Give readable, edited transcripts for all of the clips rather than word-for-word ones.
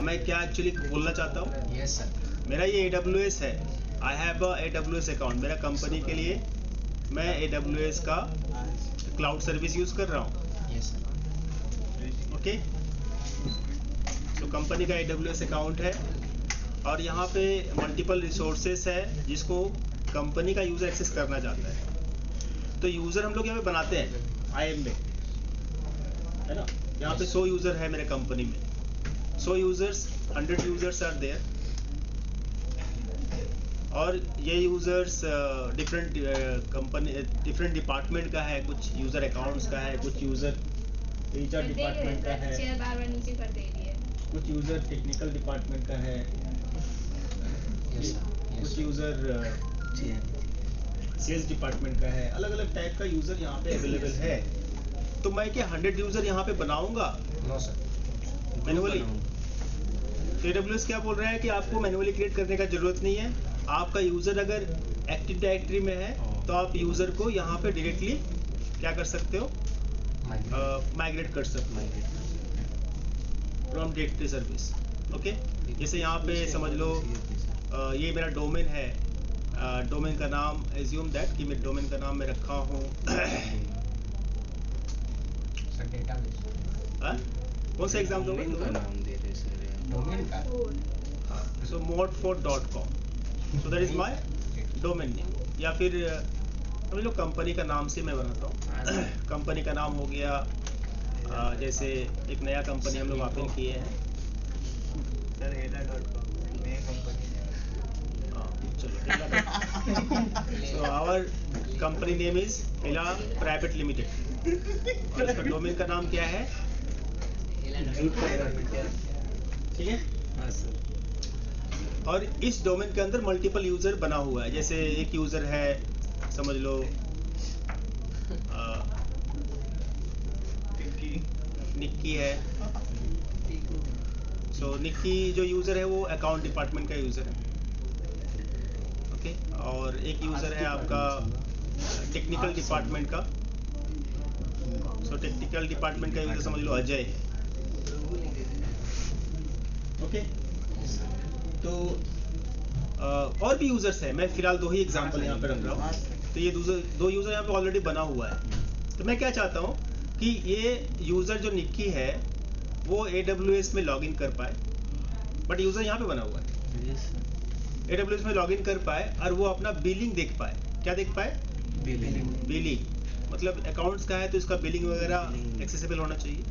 मैं क्या एक्चुअली बोलना चाहता हूँ? Yes sir. मेरा ये AWS है। I have a AWS account. मेरा कंपनी के लिए मैं AWS का क्लाउड सर्विस यूज़ कर रहा हूँ। Yes sir. ओके, तो कंपनी का AWS अकाउंट है और यहाँ पे मल्टीपल रिसोर्सेस है जिसको कंपनी का यूज़र एक्सेस करना चाहता है। तो यूज़र हम लोग यहाँ पे बनाते हैं IAM में, है ना। यहाँ पे 100 यूज़र है मेरे कंपनी में। 100 यूज़र्स, 100 यूज़र्स आर देयर और ये users different company different department का है। कुछ यूज़र अकाउंट्स का है, कुछ यूज़र HR डिपार्टमेंट का है, कुछ यूज़र टेक्निकल डिपार्टमेंट का है, कुछ यूज़र सेल्स डिपार्टमेंट का है। अलग अलग टाइप का यूज़र यहाँ पे अवेलेबल है। तो मैं क्या 100 यूज़र यहाँ पे बनाऊंगा? No sir, manually. AWS क्या बोल रहा है कि आपको मैनुअली क्रिएट करने का ज़रूरत नहीं है। आपका यूज़र अगर एक्टिव डायरेक्टरी में है तो आप यूज़र को यहाँ पे डायरेक्टली क्या कर सकते हो? माइग्रेट कर सकते हो फ्रॉम डायरेक्टरी सर्विस। ओके, जैसे यहाँ पे समझ लो ये मेरा डोमेन है। डोमेन का नाम एज्यूम दैट कि मेरे डोमेन का नाम मैं रखा हूँ कौन सा एग्जाम दोगे? डोमेन का सो modfort.com, so that is my domain name. या फिर समझ लो कंपनी का नाम से मैं बनाता हूँ। कंपनी का नाम हो गया जैसे एक नया कंपनी हम लोग ओपन किए हैं सर hela.com नया कंपनी। चलो so our company name is Hela private limited और इसका डोमेन का नाम क्या है? ठीक है। हाँ सर। और इस डोमेन के अंदर मल्टीपल यूज़र बना हुआ है। जैसे एक यूज़र है समझ लो निक्की है। सो निक्की जो यूज़र है वो अकाउंट डिपार्टमेंट का यूज़र है। ओके, और एक यूज़र है आपका टेक्निकल डिपार्टमेंट का। सो टेक्निकल डिपार्टमेंट का यूज़र समझ लो अजय है। ओके, तो और भी यूज़र्स हैं। मैं फिलहाल 2 ही एग्जांपल यहाँ पे रख रहा हूँ। तो ये 2 यूज़र यहाँ पे ऑलरेडी बना हुआ है। तो मैं क्या चाहता हूँ कि ये यूज़र जो निक्की है वो AWS में लॉगिन कर पाए, बट यूज़र यहाँ पे बना हुआ है। AWS में लॉगिन कर पाए और वो अपना बिलिंग देख पाए। क्या देख पाए? बिलिंग मतलब अकाउंट्स का है तो इसका बिलिंग वगैरह एक्सेसिबल होना चाहिए।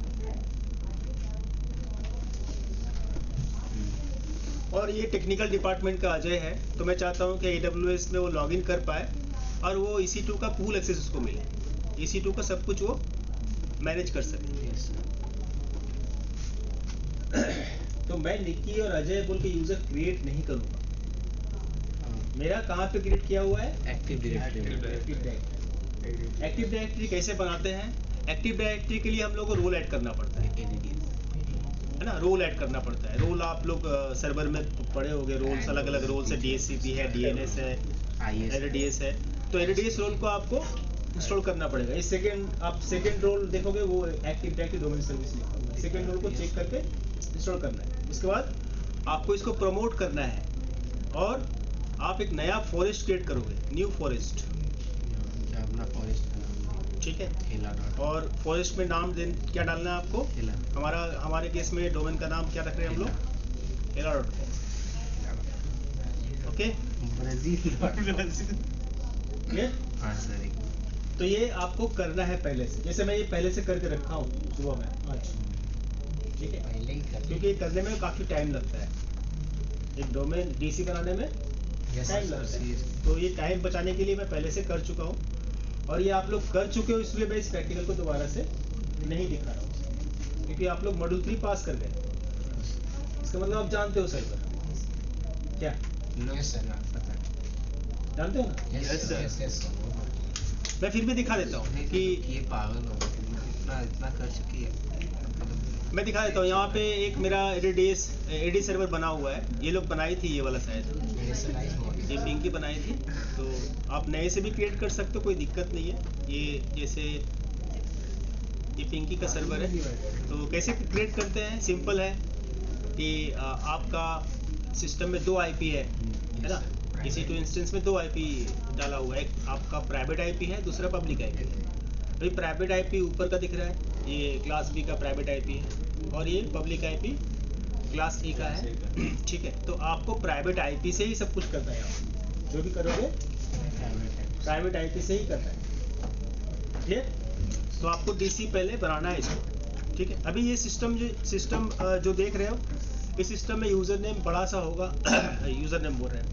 और ये टेक्निकल डिपार्टमेंट का अजय है, तो मैं चाहता हूँ कि AWS में वो लॉगिन कर पाए और वो EC2 का पूल एक्सेस उसको मिले। EC2 का सब कुछ वो मैनेज कर सके। तो मैं निक्की और अजय बोल के यूज़र क्रिएट नहीं करूँगा। मेरा कहाँ पे क्रिएट किया हुआ है? Active directory. एक्टिव डायरेक्टरी कैसे बनाते हैं? एक्टिव डायरेक्टरी के लिए हम लोग को रोल ऐड करना पड़ता है ना। रोल ऐड करना पड़ता है। रोल आप लोग सर्वर में पढ़े होंगे। रोल्स अलग अलग रोल्स है। DHCP है, DNS है, LDS है। तो LDS रोल को आपको इंस्टॉल करना पड़ेगा। इस आप सेकेंड रोल देखोगे वो एक्टिव डायरेक्टरी डोमेन सर्विस लिखा हुआ है। सेकेंड रोल को चेक करके इंस्टॉल करना है। उसके बाद आपको इसको प्रमोट करना है और आप एक नया फॉरेस्ट क्रिएट करोगे, न्यू फॉरेस्ट। ठीक है। और फॉरेस्ट में नाम क्या डालना है आपको? हमारे केस में डोमेन का नाम क्या रख रहे हैं हम लोग? hela.com। ओके, हाँ सर। तो ये आपको करना है पहले से। जैसे मैं ये पहले से करके रखा हूँ सुबह में आज। ठीक है, क्योंकि ये करने में काफ़ी टाइम लगता है। एक डोमेन DC बनाने में टाइम लगता है। तो ये टाइम बचाने के लिए मैं पहले से कर चुका हूँ और ये आप लोग कर चुके हो, इसलिए मैं इस प्रैक्टिकल को दोबारा से नहीं दिखा रहा हूँ क्योंकि आप लोग मॉड्यूल 3 पास कर गए। इसका मतलब आप जानते हो साइबर क्या? यस सर, जानते हो ना? यस। मैं फिर भी दिखा देता हूँ कि ये पागल हो इतना कर चुकी है। मैं दिखा देता हूँ। यहाँ पे एक मेरा AD सर्वर बना हुआ है। ये लोग बनाई थी ये वाला शायद, ये पिंकी बनाई थी। तो आप नए से भी क्रिएट कर सकते हो, कोई दिक्कत नहीं है। ये जैसे ये पिंकी का सर्वर है। तो कैसे क्रिएट करते हैं? सिंपल है। कि आपका सिस्टम में 2 आईपी है ना, EC2 इंस्टेंस में 2 आईपी डाला हुआ है, एक आपका प्राइवेट आईपी है, दूसरा पब्लिक आईपी है। अभी प्राइवेट आईपी ऊपर का दिख रहा है, ये क्लास B का प्राइवेट आईपी है और ये पब्लिक आईपी क्लास A का है। ठीक है, तो आपको प्राइवेट आईपी से ही सब कुछ करना है, आप जो भी करोगे प्राइवेट आईपी से ही करना है। ठीक, तो आपको DC पहले बनाना है इसको। ठीक है, अभी ये सिस्टम जो देख रहे हो, इस सिस्टम में यूजर नेम बड़ा सा होगा यूजर नेम बोल रहे हैं,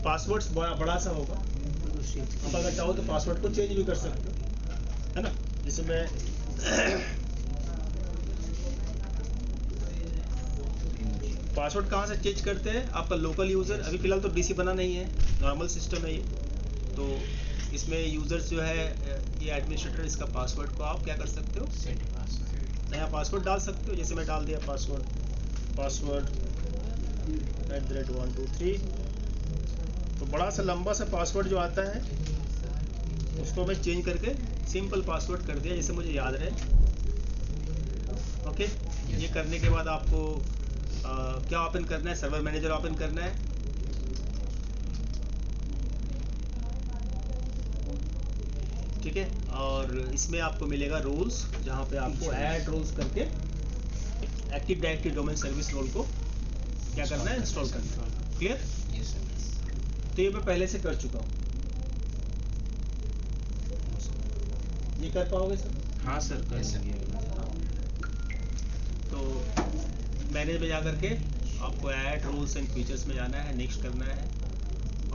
पासवर्ड्स बड़ा सा होगा। आप अगर चाहो तो पासवर्ड को चेंज भी कर सकते हो, है ना। जैसे मैं पासवर्ड कहाँ से चेंज करते हैं, आपका लोकल यूजर, अभी फिलहाल तो DC बना नहीं है, नॉर्मल सिस्टम है ये, तो इसमें यूजर्स जो है ये एडमिनिस्ट्रेटर, इसका पासवर्ड को आप क्या कर सकते हो, नया पासवर्ड डाल सकते हो। जैसे मैं डाल दिया पासवर्ड @123, तो बड़ा सा लंबा सा पासवर्ड जो आता है उसको मैं चेंज करके सिंपल पासवर्ड कर दिया, जैसे मुझे याद रहे। ओके, ये करने के बाद आपको क्या ओपन करना है, सर्वर मैनेजर ओपन करना है। ठीक है, और इसमें आपको मिलेगा रोल्स, जहाँ पे आपको ऐड रोल्स करके active directory domain service role को क्या करना है, इंस्टॉल करना है। क्लियर? तो ये मैं पहले से कर चुका हूँ, ये कर पाओगे सर? हाँ सर, कर लेंगे। तो मैनेज में जा करके आपको ऐड रोल्स एंड फीचर्स में जाना है, नेक्स्ट करना है,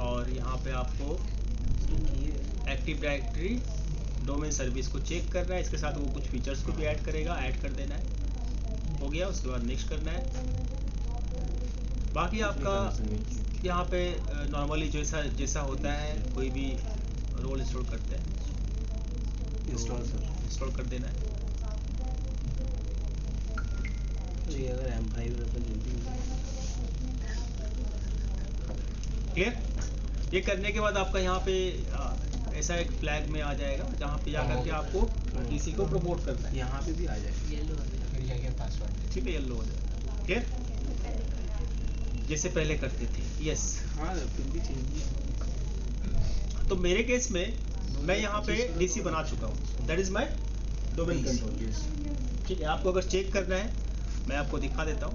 और यहाँ पे आपको एक्टिव डायरेक्टरी डोमेन सर्विस को चेक करना है, इसके साथ वो कुछ फीचर्स को भी ऐड करेगा, ऐड कर देना है। हो गया, उसके बाद नेक्स्ट करना है। बाकी आपका यहाँ पे नॉर्मली जैसा होता है, कोई भी रोल इंस्टॉल करते हैं, इंस्टॉल कर देना है। जी, अगर M5 है तो जल्दी क्लियर? ये करने के बाद आपका यहाँ पे ऐसा एक फ्लैग में आ जाएगा, जहाँ पे जाकर के आपको DC को प्रमोट करना है। यहाँ पे भी आ जाएगा, फिर जाके पासवर्ड। ठीक है, येलो हो जाएगा। क्लियर? जैसे पहले करते थे। यस। हाँ फिर भी चेंज। तो मेरे केस में मैं यहाँ पे DC बना चुका हूँ, that is my domain control. ठीक है, आपको अगर चेक करना है मैं आपको दिखा देता हूँ।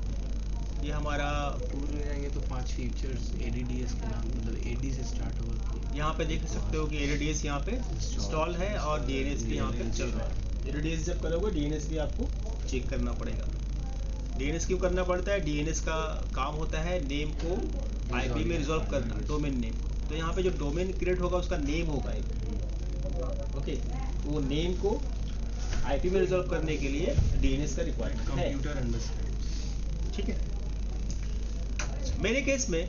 ये हमारा पूरे में जाएंगे तो 5 फीचर्स ADDS के नाम, मतलब AD से स्टार्ट होगा। यहाँ पे देख सकते हो कि ADDS यहाँ पे इंस्टॉल है और DNS भी यहाँ पे चल रहा है। ADDS जब करोगे DNS भी आपको चेक करना पड़ेगा। DNS क्यों करना पड़ता है? DNS का काम होता है नेम को IP में रिजॉल्व करना, डोमेन नेम को। तो यहाँ पे जो डोमेन क्रिएट होगा उसका नेम होगा एक, ओके, वो नेम को IP में रिजॉल्व करने के लिए DNS का रिक्वायरमेंट है। Computer understands. ठीक है, मेरे केस में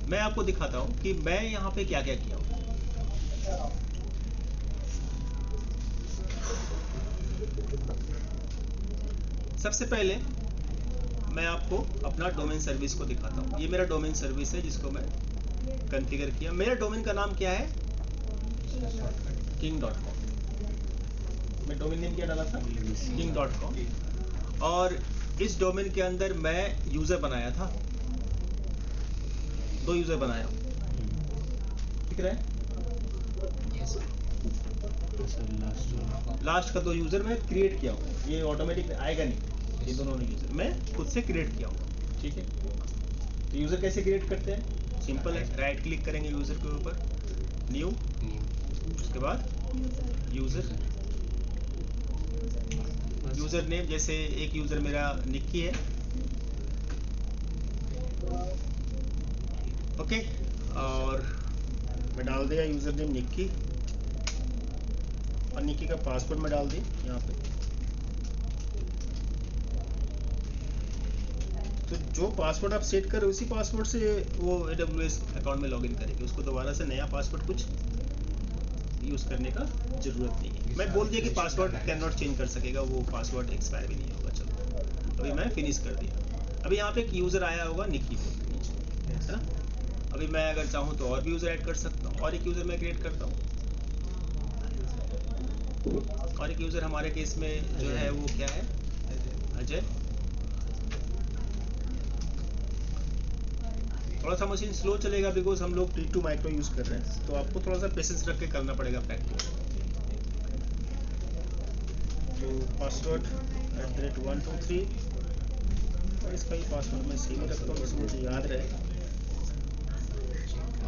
मैं आपको दिखाता हूँ कि मैं यहाँ पे क्या क्या किया हूँ। सबसे पहले मैं आपको अपना डोमेन सर्विस को दिखाता हूँ। ये मेरा डोमेन सर्विस है जिसको मैं कॉन्फ़िगर किया। मेरा डोमेन का नाम क्या है? king.com। मैं डोमेन नेम क्या डाला था? king.com। और इस डोमेन के अंदर मैं यूजर बनाया था, 2 यूजर बनाया। ठीक है, लास्ट का 2 यूजर मैं क्रिएट किया हूँ, ये ऑटोमेटिक आएगा नहीं, ये दोनों यूजर मैं खुद से क्रिएट किया हूँ। ठीक है, तो यूजर कैसे क्रिएट करते हैं? सिंपल है, राइट क्लिक करेंगे यूजर के ऊपर, न्यू, उसके बाद यूजर नेम। जैसे एक यूजर मेरा निक्की है, ओके, और मैं डाल दिया यूजर नेम निक्की, और निक्की का पासवर्ड मैं डाल दी यहाँ पे। तो जो पासवर्ड आप सेट करें उसी पासवर्ड से वो AWS अकाउंट में लॉगिन करेगी, उसको दोबारा से नया पासवर्ड कुछ यूज करने का जरूरत नहीं है। मैं बोल दिया कि पासवर्ड कैन नॉट चेंज कर सकेगा, वो पासवर्ड एक्सपायर भी नहीं होगा। चलो, अभी मैं फिनिश कर दिया। अभी यहाँ पे एक यूजर आया होगा निक्की को नीचे, है ना। अभी मैं अगर चाहूँ तो और भी यूजर ऐड कर सकता हूँ, और एक यूजर मैं क्रिएट करता हूँ। और एक यूजर हमारे केस में जो है वो क्या है? अजय। थोड़ा सा मशीन स्लो चलेगा बिकॉज हम लोग T2 माइक्रो यूज़ कर रहे हैं, तो आपको थोड़ा सा पेशेंस रख के करना पड़ेगा प्रैक्टिस। तो पासवर्ड @123 और इसका ही पासवर्ड मैं सेम ही रखता हूँ, मुझे याद रहे।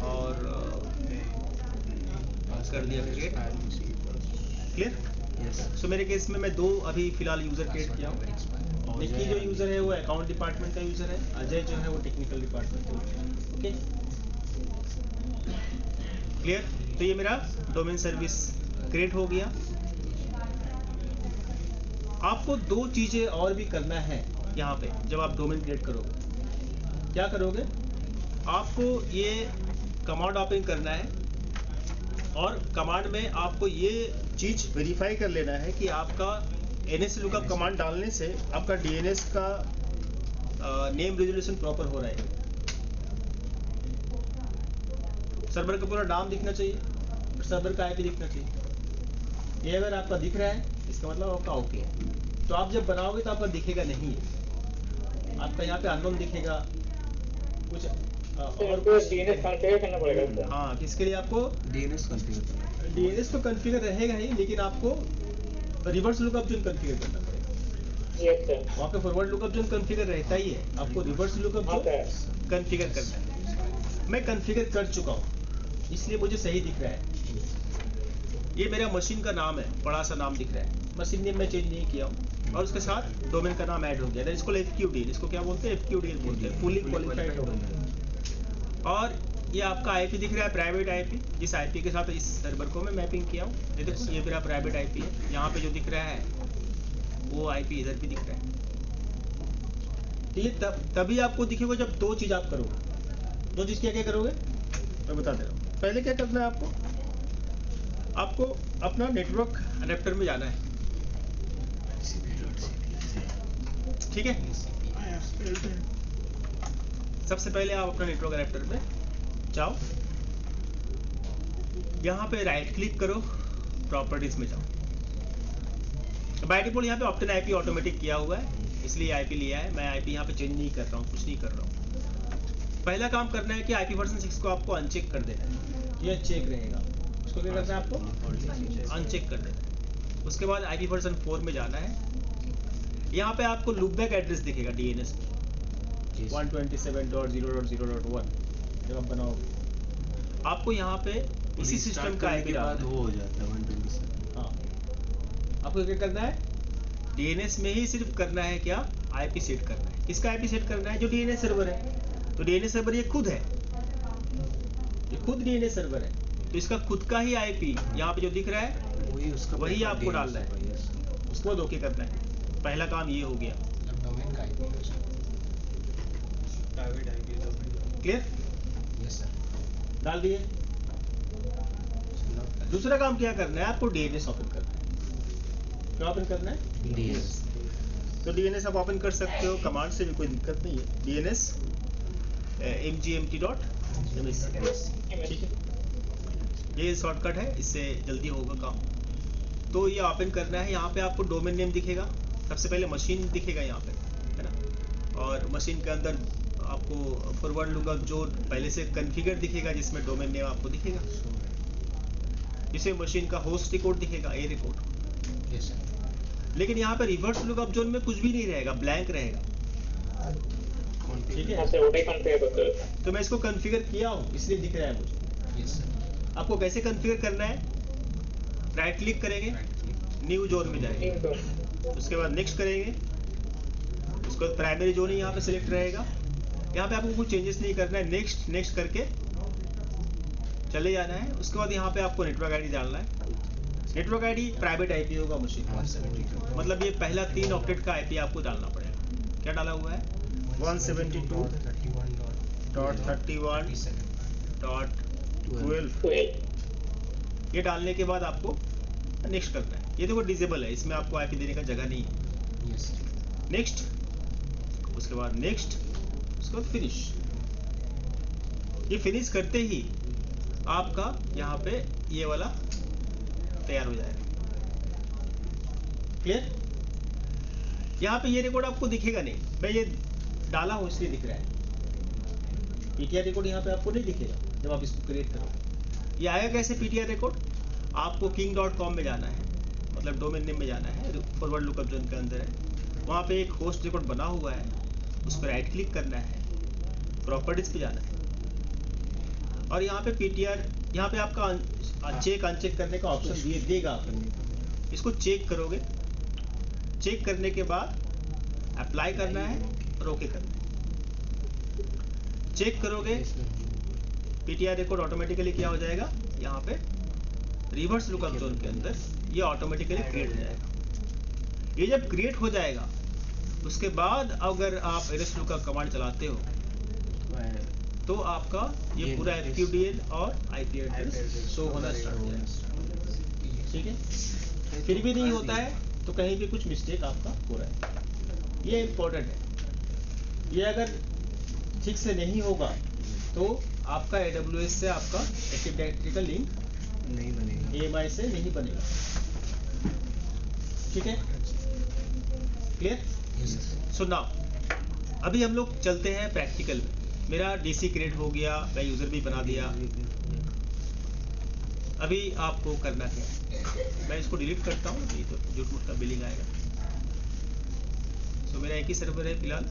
और कर दिया क्रिएट। क्लियर? सो मेरे केस में मैं 2 अभी फिलहाल यूज़र क्रिएट किया हूँ। निकी जो यूज़र है वो अकाउंट डिपार्टमेंट का यूज़र है, अजय जो है वो टेक्निकल डिपार्टमेंट का यूज़र है। Okay, clear? तो ये मेरा डोमेन सर्विस क्रिएट हो गया। आपको 2 चीज़ें और भी करना है यहाँ पे जब आप डोमेन क्रिएट करोगे। क्या करोगे? आपको ये कमांड ओपन करना है और कमांड में आपको ये चीज़ वेरीफाई कर लेना है कि आपका NS लुकअप कमांड डालने से आपका DNS का नेम रेजोल्यूशन प्रॉपर हो रहा है। सर्वर का पूरा नाम दिखना चाहिए और सर्वर का IP दिखना चाहिए। ये अगर आपका दिख रहा है इसका मतलब आपका ओके है। तो आप जब बनाओगे तो आपका दिखेगा नहीं है, आपका यहाँ पे अननोन दिखेगा कुछ और कुछ DNS कॉन्फ़िगर करना पड़ेगा सर। हाँ, किसके लिए आपको DNS कॉन्फ़िगर करना है। DNS तो कॉन्फ़िगर रहेगा ही, लेकिन आपको रिवर्स लुकअप जोन कॉन्फ़िगर करना पड़ेगा। Yes sir. वहाँ पे फॉरवर्ड लुकअप जोन कॉन्फ़िगर रहता ही है, आपको रिवर्स लुकअप हाँ जोन सर। कॉन्फ़िगर करना है। मैं कॉन्फ़िगर कर चुका हूँ इसलिए मुझे सही दिख रहा है। ये मेरा मशीन का नाम है, बड़ा सा नाम दिख रहा है। मशीन नेम मैं चेंज नहीं किया हूँ और उसके साथ डोमेन का नाम ऐड हो गया। इसको FQDL, इसको क्या बोलते हैं? FQDL बोलते हैं, फुली क्वालिफाइड डोमेन। और ये आपका IP दिख रहा है, प्राइवेट IP, जिस IP के साथ इस सर्वर को मैं मैपिंग किया हूँ। ये देखो, ये मेरा प्राइवेट IP है। यहाँ पे जो दिख रहा है वो IP इधर भी दिख रहा है। तो ये तभी आपको दिखेगा जब 2 चीज़ आप करोगे। 2 चीज़ क्या क्या करोगे मैं बता दे रहा हूँ। पहले क्या करना है आपको अपना नेटवर्क अडेप्टर में जाना है, ठीक है? सबसे पहले आप अपना नेटवर्क अडेप्टर में जाओ, यहाँ पे राइट क्लिक करो, प्रॉपर्टीज में जाओ। बाय डिफॉल्ट यहाँ पे ऑप्टन IP ऑटोमेटिक किया हुआ है, इसलिए IP लिया है। मैं IP यहाँ पे चेंज नहीं कर रहा हूँ, कुछ नहीं कर रहा हूँ। पहला काम करना है कि IP वर्जन 6 को आपको अनचेक कर देना है। ये चेक रहेगा, उसको क्या करना है? आपको अनचेक कर देना है। उसके बाद IP वर्जन 4 में जाना है। यहाँ पे आपको लूपबैक एड्रेस दिखेगा DNS में 127.0.0.1। जब आप बनाओगे आपको यहाँ पे इसी सिस्टम का IP डालना है। वो हो जाता है 127। हाँ, आपको क्या करना है? DNS में ही सिर्फ करना है क्या? IP सेट करना है। किसका IP सेट करना है? जो DNS सर्वर है। तो DNS सर्वर ये खुद है, ये खुद DNS सर्वर है, तो इसका खुद का ही IP यहाँ पे जो दिख रहा है वही उसका वही आपको डालना है। उसको बाद ओके करना है। पहला काम ये हो गया। मतलब डोमेन का IP है sir. Private IP domain. Clear? Yes sir. डाल दिए। दूसरा काम क्या करना है? आपको DNS ओपन करना है। क्या ओपन करना है? DNS। तो DNS आप ओपन कर सकते हो, कमांड से भी कोई दिक्कत नहीं है। DNS mgmt.ms, ठीक है? ये शॉर्टकट है, इससे जल्दी होगा काम। तो ये ओपन करना है। यहाँ पे आपको डोमेन नेम दिखेगा, सबसे पहले मशीन दिखेगा यहाँ पे, है ना? और मशीन के अंदर आपको फॉरवर्ड लुकअप जो पहले से कॉन्फ़िगर दिखेगा, जिसमें डोमेन नेम आपको दिखेगा। इसे मशीन का होस्ट रिकॉर्ड दिखेगा, A रिकॉर्ड। Yes sir. लेकिन यहाँ पे रिवर्स लुकअप जोन में कुछ भी नहीं रहेगा, ब्लैंक रहेगा, ठीक हाँ है? सर, वो भी कॉन्फ़िगर करते हैं। तो मैं इसको कॉन्फ़िगर किया हूँ इसलिए दिख रहा है मुझे। Yes sir. आपको कैसे कॉन्फ़िगर करना है? राइट क्लिक करेंगे, न्यू जोन में जाएंगे, उसके बाद नेक्स्ट करेंगे, उसके बाद प्राइमरी जोन ही यहाँ पे सिलेक्ट रहेगा। यहाँ पे आपको कुछ चेंजेस नहीं करना है, नेक्स्ट नेक्स्ट करके चले जाना है। उसके बाद यहाँ पे आपको नेटवर्क आईडी डालना है। नेटवर्क आईडी प्राइवेट IP होगा मशीन, मतलब ये पहला 3 ऑक्टेट का IP आपको डालना पड़ेगा। क्या डाला हुआ है? 172.31.12। ये डालने के बाद आपको नेक्स्ट करना है। ये देखो डिसेबल है, इसमें आपको IP देने का जगह नहीं है। Yes sir. नेक्स्ट, उसके बाद नेक्स्ट, उसके बाद फिनिश। ये फिनिश करते ही आपका यहाँ पे ये वाला तैयार हो जाएगा। क्लियर? यहाँ पे ये रिकॉर्ड आपको दिखेगा नहीं, मैं ये डाला हूँ इसलिए दिख रहा है। पीटीआर रिकॉर्ड यहाँ पे आपको नहीं दिखेगा जब आप इसको क्रिएट करोगे। ये आएगा कैसे पीटीआर रिकॉर्ड? आपको king.com में जाना है, मतलब डोमेन नेम में जाना है, फॉरवर्ड लुकअप जोन के अंदर है, वहाँ पे एक होस्ट रिकॉर्ड बना हुआ है, उस पर राइट क्लिक करना है, प्रॉपर्टीज पे जाना है और यहाँ पे पीटीआर, यहाँ पे आपका चेक अनचेक करने का ऑप्शन देगा आपको। इसको चेक करोगे, चेक करने के बाद अप्लाई करना है और ओके करना है। चेक करोगे पीटीआर रिकॉर्ड ऑटोमेटिकली क्या हो जाएगा, यहाँ पे रिवर्स लुकअप जोन के अंदर ये ऑटोमेटिकली क्रिएट हो जाएगा। ये जब क्रिएट हो जाएगा उसके बाद अगर आप ls lookup कमांड चलाते हो तो आपका ये पूरा FQDN और IP एड्रेस शो होना स्टार्ट हो जाएगा। ठीक है, फिर भी नहीं होता है तो कहीं भी कुछ मिस्टेक आपका हो रहा है, ये इम्पोर्टेंट है। ये अगर ठीक से नहीं होगा तो आपका AWS से आपका एक्टिव डायरेक्टरी का लिंक नहीं बनेगा, AMI से नहीं बनेगा। ठीक है, क्लियर? सो नाउ अभी हम लोग चलते हैं प्रैक्टिकल में। मेरा DC क्रिएट हो गया, मैं यूजर भी बना दिया। अभी आपको करना क्या है, मैं इसको डिलीट करता हूँ, नहीं तो झूठ मूठ का बिलिंग आएगा। सो मेरा एक ही सर्वर है फिलहाल।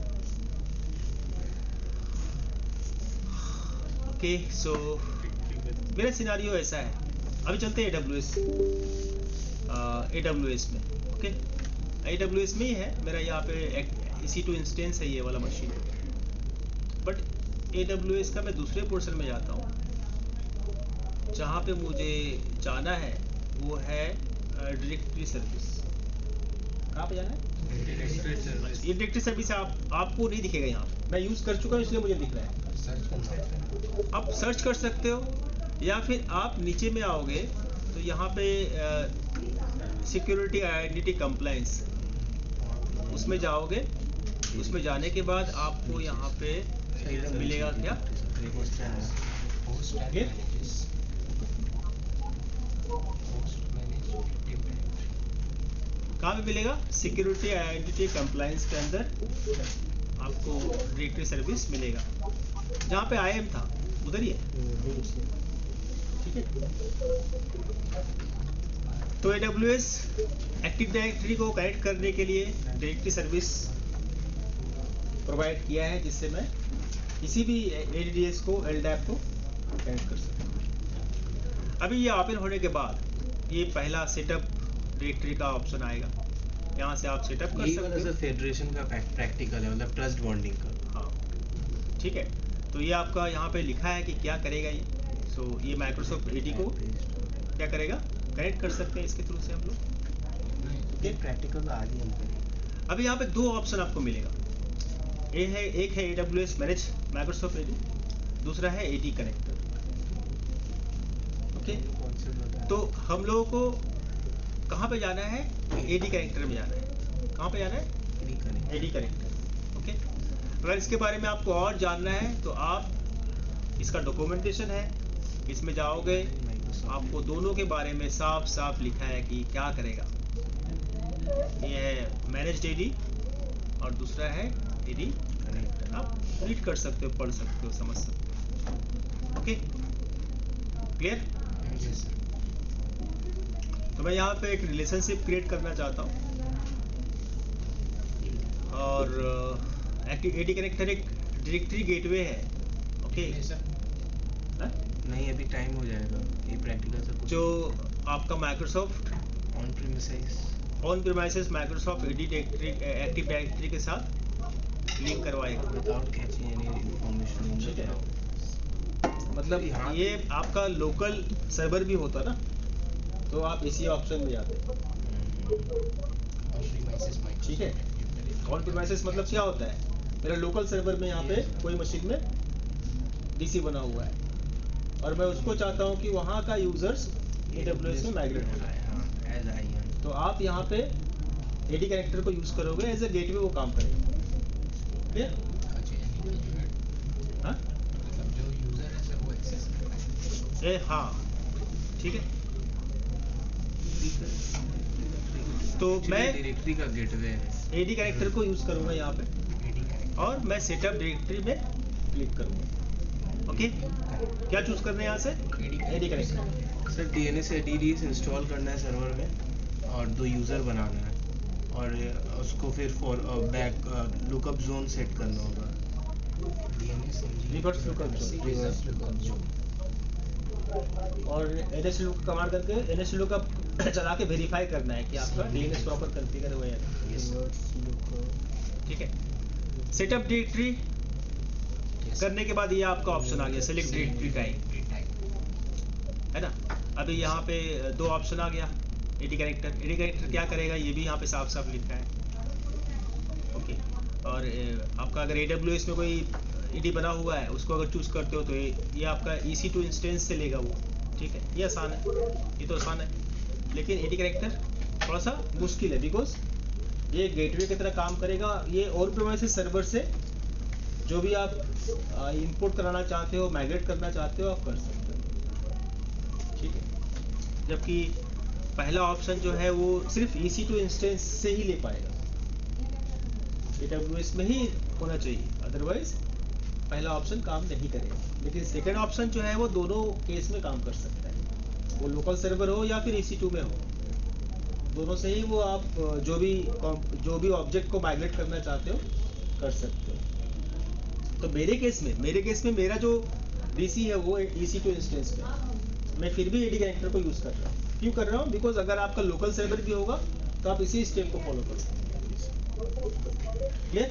ओके, सो मेरा सिनारियो ऐसा है। अभी चलते हैं AWS में। ओके, AWS में ही है मेरा, यहाँ पे EC2 इंस्टेंस है ये वाला मशीन, बट AWS का मैं दूसरे पोर्शन में जाता हूँ। जहाँ पे मुझे जाना है वो है डायरेक्टरी सर्विस। कहाँ पे जाना है? ये डायरेक्टरी सर्विस आपको नहीं दिखेगा यहाँ पे, मैं यूज़ कर चुका हूँ इसलिए मुझे दिख रहा है। आप सर्च कर सकते हो या फिर आप नीचे में आओगे तो यहाँ पे सिक्योरिटी आइडेंटिटी कंप्लायंस, उसमें जाओगे। उसमें जाने के बाद आपको यहाँ पे मिलेगा क्या, कहाँ पे मिलेगा? सिक्योरिटी आइडेंटिटी कंप्लायंस के अंदर आपको डायरेक्टरी सर्विस मिलेगा। जहाँ पे IAM था उधर ही है। ठीक है, तो AWS एक्टिव डायरेक्टरी को कनेक्ट करने के लिए डायरेक्टरी सर्विस प्रोवाइड किया है, जिससे मैं किसी भी ADDS को LDAP को कनेक्ट कर सकता हूँ। अभी ये ओपन होने के बाद ये पहला सेटअप डायरेक्टरी का ऑप्शन आएगा, यहाँ से आप सेटअप कर सकते हो। फेडरेशन का प्रैक्टिकल है, मतलब ट्रस्ट बॉन्डिंग का। हाँ, ठीक है, तो ये आपका यहाँ पे लिखा है कि क्या करेगा ये। सो ये माइक्रोसॉफ्ट AD को क्या करेगा, कनेक्ट कर सकते हैं इसके थ्रू से हम लोग। ये प्रैक्टिकल आगे हम करेंगे। अभी यहाँ पे दो ऑप्शन आपको मिलेगा, एक है AWS मैनेज माइक्रोसॉफ्ट AD, दूसरा है AD कनेक्टर। ओके, तो हम लोगों को कहाँ पे जाना है? AD कनेक्टर में जाना है। कहाँ पे जाना है? AD connector. ओके, अगर इसके बारे में आपको और जानना है तो आप, इसका डॉक्यूमेंटेशन है, इसमें जाओगे, आपको दोनों के बारे में साफ साफ लिखा है कि क्या करेगा। ये है मैनेज्ड AD और दूसरा है AD कनेक्टर। आप रीड कर सकते हो, पढ़ सकते हो, समझ सकते हो। Okay, clear? तो मैं यहाँ पे एक रिलेशनशिप क्रिएट करना चाहता हूँ और AD कनेक्टर एक डायरेक्टरी गेटवे है। ओके, नहीं अभी टाइम हो जाएगा, ये प्रैक्टिकल सब कुछ। जो आपका Microsoft on premises Microsoft AD directory active directory के साथ लिंक करवाएगा। Without catching any information. ठीक है, मतलब ये आपका लोकल सर्वर भी होता ना, तो आप इसी ऑप्शन में जाते। ठीक है, ऑन प्रीमाइसेस मतलब क्या होता है? मेरा लोकल सर्वर में यहाँ पे कोई मशीन में DC बना हुआ है और मैं उसको चाहता हूँ कि वहाँ का यूजर्स AWS में माइग्रेट हो जाए, तो आप यहाँ पे AD कनेक्टर को यूज करोगे, एज ए गेटवे वो काम करेगा। क्लियर? हाँ, हाँ, ठीक है। तो मैं डायरेक्टरी का गेटवे है, AD कनेक्टर को यूज करूंगा यहाँ पे और मैं सेटअप डायरेक्टरी में क्लिक करूंगा। ओके, क्या चूज करना है यहाँ से? AD connector. Sir DNS ADDS install करना है सर्वर में और 2 यूज़र बनाना है और उसको फिर for back lookup zone set करना होगा। Reverse lookup zone. Reverse lookup zone. और NS लुकअप कमांड करके NS लुकअप चला के वेरीफाई करना है कि आपका DNS प्रॉपर कॉन्फ़िगर हुआ है या नहीं। Reverse lookup. ठीक है, सेटअप डायरेक्टरी करने के बाद ये आपका ऑप्शन आ गया सेलेक्ट डायरेक्टरी टाइप, है ना। अभी यहाँ पे 2 ऑप्शन आ गया। एडी कनेक्टर क्या करेगा ये भी यहाँ पे साफ साफ लिखा है। ओके, और आपका अगर AWS में कोई ईडी बना हुआ है उसको अगर चूज करते हो तो ये आपका EC2 इंस्टेंस से लेगा वो। ठीक है, ये आसान है, ये तो आसान है। लेकिन एडी कनेक्टर थोड़ा सा मुश्किल है, बिकॉज ये गेटवे की तरह काम करेगा। ये और प्रीमाइसेस सर्वर से जो भी आप इंपोर्ट कराना चाहते हो, माइग्रेट करना चाहते हो, आप कर सकते हो। ठीक है, जबकि पहला ऑप्शन जो है वो सिर्फ EC2 इंस्टेंस से ही ले पाएगा, AWS में ही होना चाहिए, अदरवाइज पहला ऑप्शन काम नहीं करेगा। लेकिन सेकेंड ऑप्शन जो है वो दोनों केस में काम कर सकता है, वो लोकल सर्वर हो या फिर EC2 में हो, दोनों से ही वो आप जो भी ऑब्जेक्ट को माइग्रेट करना चाहते हो कर सकते हो। तो मेरे केस में मेरा जो DC है वो EC2 इंस्टेंस पे, मैं फिर भी एडी कनेक्टर को यूज़ कर रहा हूँ। क्यों कर रहा हूँ? बिकॉज अगर आपका लोकल सर्वर भी होगा तो आप इसी स्टेप को फॉलो करो। क्लियर?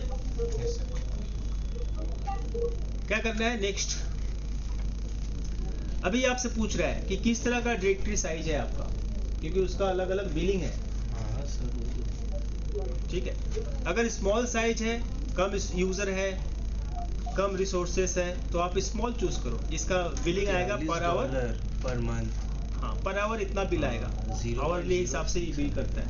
क्या करना है नेक्स्ट? अभी आपसे पूछ रहा है कि किस तरह का डायरेक्टरी साइज है आपका, क्योंकि उसका अलग अलग बिलिंग है। हाँ सर। ठीक है, अगर स्मॉल साइज है, कम यूजर है, कम रिसोर्सेस है, तो आप स्मॉल चूज करो। इसका बिलिंग आएगा पर आवर, पर मंथ। हाँ, पर आवर इतना बिल आएगा, आवरली हिसाब से ये बिल करता है।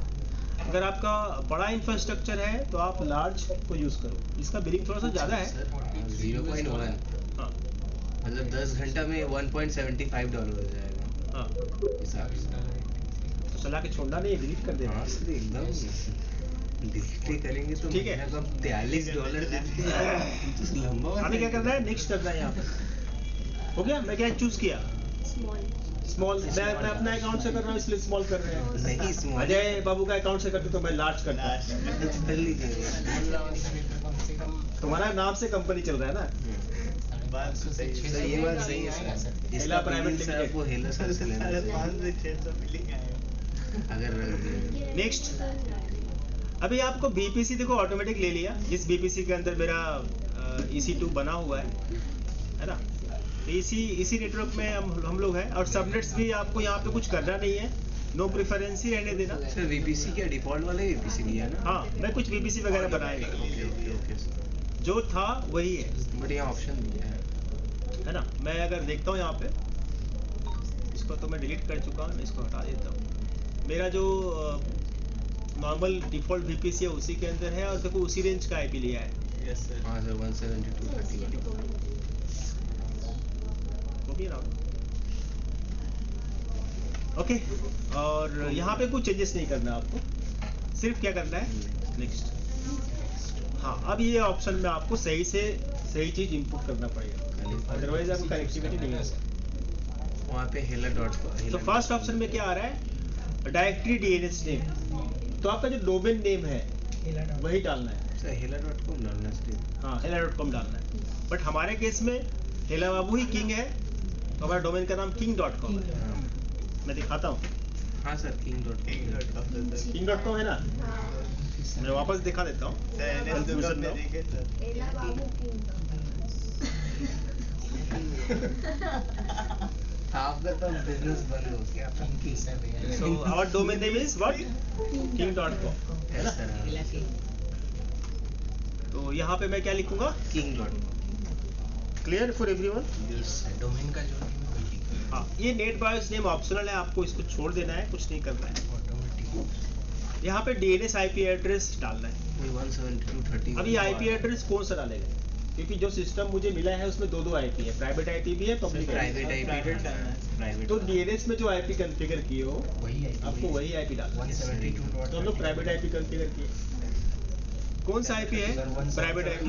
अगर आपका बड़ा इंफ्रास्ट्रक्चर है तो आप लार्ज को यूज करो, इसका बिलिंग थोड़ा सा ज़्यादा है। 0.1 हाँ मतलब 10 घंटा में $1.75 हो जाएगा। हाँ, हिसाब से तो चला के छोड़ना नहीं, डिलीट कर देना। हाँ सर एकदम डिलीट करेंगे तो ठीक है। महीना का $43 देते हैं। लंबा हमें क्या करना है? नेक्स्ट करना है यहाँ पे। हो गया? मैं क्या चूज किया? स्मॉल। मैं अपना अकाउंट से कर रहा हूँ इसलिए स्मॉल कर रहे हैं। नहीं small। अजय बाबू का अकाउंट से करते तो मैं लार्ज करता। जल्दी करिए। तुम्हारा नाम से कंपनी चल रहा है ना। सर ये बात सही है सर। हेला इसका प्राइवेट बिलिंग सर लिमिटेड। आपको हेला सर से लेना चाहिए। अगर नेक्स्ट, अभी आपको BPC देखो ऑटोमेटिक ले लिया। इस BPC के अंदर मेरा EC2 बना हुआ है ना। तो इसी नेटवर्क में हम लोग हैं, और सबनेट्स भी आपको यहाँ पे कुछ करना नहीं है, नो प्रेफरेंस ही रहने देना। सर VPC क्या डिफॉल्ट वाले VPC नहीं है ना? हाँ, मैं कुछ BPC वगैरह बनाया नहीं, ओके सर। जो था वही है, बट यहाँ ऑप्शन दिया है ना। मैं अगर देखता हूँ यहाँ पे, इसको तो मैं डिलीट कर चुका हूँ, मैं इसको हटा देता हूँ। मेरा जो नॉर्मल डिफॉल्ट VPC है उसी के अंदर है, और देखो उसी रेंज का IP लिया है। Yes sir. हाँ सर 172.31 हो गया ना। ओके, और यहाँ पे कुछ चेंजेस नहीं करना आपको, सिर्फ क्या करना है नेक्स्ट। हाँ, अब ये ऑप्शन में आपको सही चीज इनपुट करना पड़ेगा, अदरवाइज आपको कनेक्टिविटी नहीं होगा। वहाँ पे हेला.com। तो फर्स्ट ऑप्शन में क्या आ रहा है? Directory DNS name. तो आपका जो डोमेन नेम है वही डालना है। सर हेला.com डालना है सर। हाँ, हेला.com डालना है, बट हमारे केस में हेला बाबू ही किंग है, तो हमारा डोमेन का नाम king.com है। मैं दिखाता हूँ। हाँ सर king.com। king.com है ना। मैं वापस दिखा देता हूँ। आपका तो बिजनेस बंद हो गया। So our domain name is what? king.com, है ना। तो यहाँ पे मैं क्या लिखूंगा? king.com। Clear for everyone? Domain का जो हाँ, ये नेट बायोस नेम ऑप्शनल है, आपको इसको छोड़ देना है, कुछ नहीं करना है। ऑटोमेटिक। यहाँ पे DNS IP एड्रेस डालना है। 172.30। अब ये IP एड्रेस कौन सा डालेगा? क्योंकि जो सिस्टम मुझे मिला है उसमें 2 IP है, प्राइवेट IP भी है, पब्लिक प्राइवेट IP प्राइवेट। तो DNS में जो IP कॉन्फ़िगर किए हो वही IP आपको वही IP डालना है। 172.30। तो हम लोग प्राइवेट IP कॉन्फ़िगर किए। कौन सा IP है? Private IP।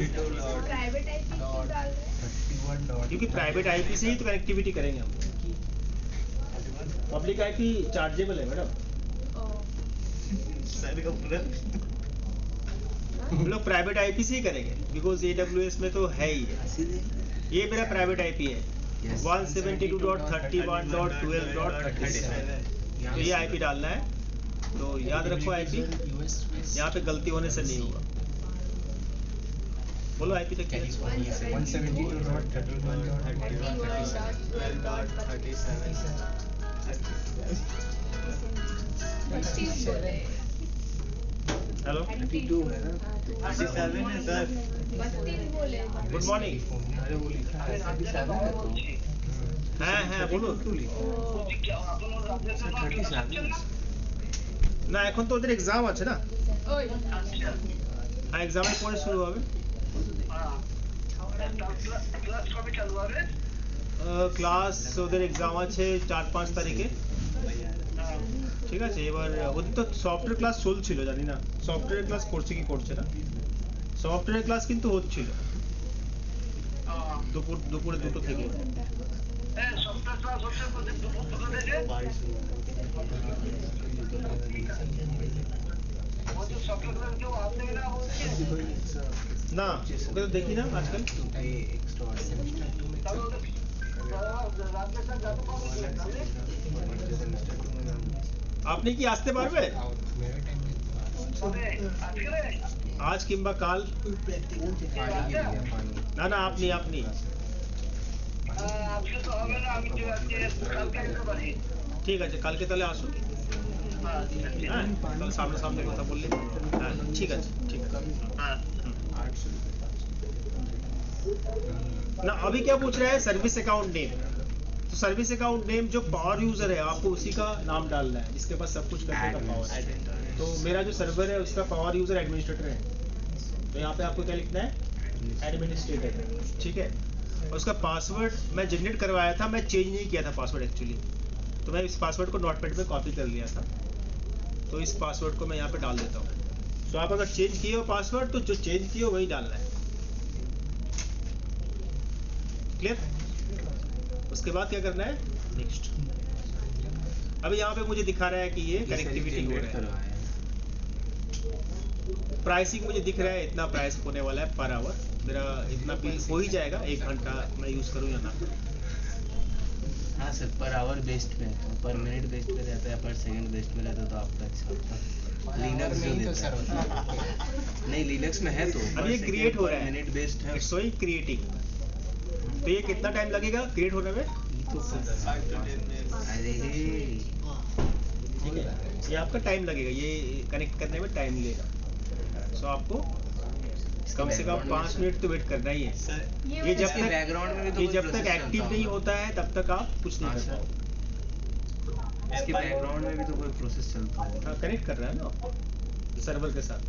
प्राइवेट IP क्यों डाल रहे हैं? क्योंकि प्राइवेट आईपी से ही तो कनेक्टिविटी करेंगे हम। पब्लिक आईपी चार्जेबल है मैडम, हम लोग प्राइवेट आईपी से ही करेंगे बिकॉज AWS में तो है ही है। ये मेरा प्राइवेट आईपी है 172.31.12.37। तो ये आईपी डालना है, तो याद रखो आईपी, यहाँ पे गलती होने से नहीं होगा। बोलो आईपी तो क्या है? 172.31.37। Hello, good morning. হ্যাঁ বলো না, এখন তো ওদের এক্সাম আছে না। হ্যাঁ, এক্সামের পরে শুরু হবে। ক্লাস ওদের এক্সাম আছে 4-5 তারিখে, ঠিক আছে। এবার ওদের তো সফটওয়্যার ক্লাস চলছিল, জানি না সফটওয়্যার ক্লাস করছে কি করছে না। সফটওয়্যার ক্লাস কিন্তু হচ্ছিল দুপুরে 2টো থেকে। না ওকে তো দেখি না আজকাল। আপনি কি আসতে পারবে আজ কিংবা কাল? না না, আপনি ঠিক আছে, কালকে তাহলে আসুন। হ্যাঁ, তাহলে সামনে কথা বললে। হ্যাঁ ঠিক আছে, ঠিক আছে। ना अभी क्या पूछ रहा है? Service account name. तो सर्विस अकाउंट नेम जो पावर यूजर है आपको उसी का नाम डालना है जिसके पास सब कुछ करने का पावर है। तो मेरा जो सर्वर है उसका पावर यूजर एडमिनिस्ट्रेटर है, तो यहाँ पे आपको क्या लिखना है? एडमिनिस्ट्रेटर, ठीक है। और उसका पासवर्ड मैं जनरेट करवाया था, मैं चेंज नहीं किया था पासवर्ड एक्चुअली, तो मैं इस पासवर्ड को नोटपैड में कॉपी कर लिया था, तो इस पासवर्ड को मैं यहाँ पे डाल देता हूँ। तो आप अगर चेंज किए हो पासवर्ड तो जो चेंज किए हो वही डालना है। क्लियर? उसके बाद क्या करना है? नेक्स्ट। अभी यहाँ पे मुझे दिखा रहा है कि ये कनेक्टिविटी हो रहा है। प्राइसिंग मुझे दिख रहा है इतना प्राइस होने वाला है पर आवर, मेरा इतना बिल हो ही जाएगा 1 घंटा मैं यूज करूँ या ना करूँ। हाँ सर, पर आवर बेस्ड में है, तो पर मिनट बेस्ड में रहता है, पर सेकंड बेस्ड में रहता है, तो आपका अच्छा होता है। लिनक्स में देता है। नहीं, लिनक्स में है तो अब ये क्रिएट हो रहा है, मिनट बेस्ड है। It's showing creating. तो ये कितना टाइम लगेगा क्रिएट होने में? अरे ठीक है, ये आपका टाइम लगेगा, ये कनेक्ट करने में टाइम लेगा। सो आपको कम से कम 5 मिनट तो वेट करना ही है। ये जब तक बैकग्राउंड में भी तो ये कोई जब तक process एक्टिव चलता नहीं होगा। होता है तब तक आप कुछ नहीं कर पाओगे। इसके बैकग्राउंड में भी तो कोई प्रोसेस चलता होगा। हाँ, कनेक्ट कर रहा है ना सर्वर के साथ।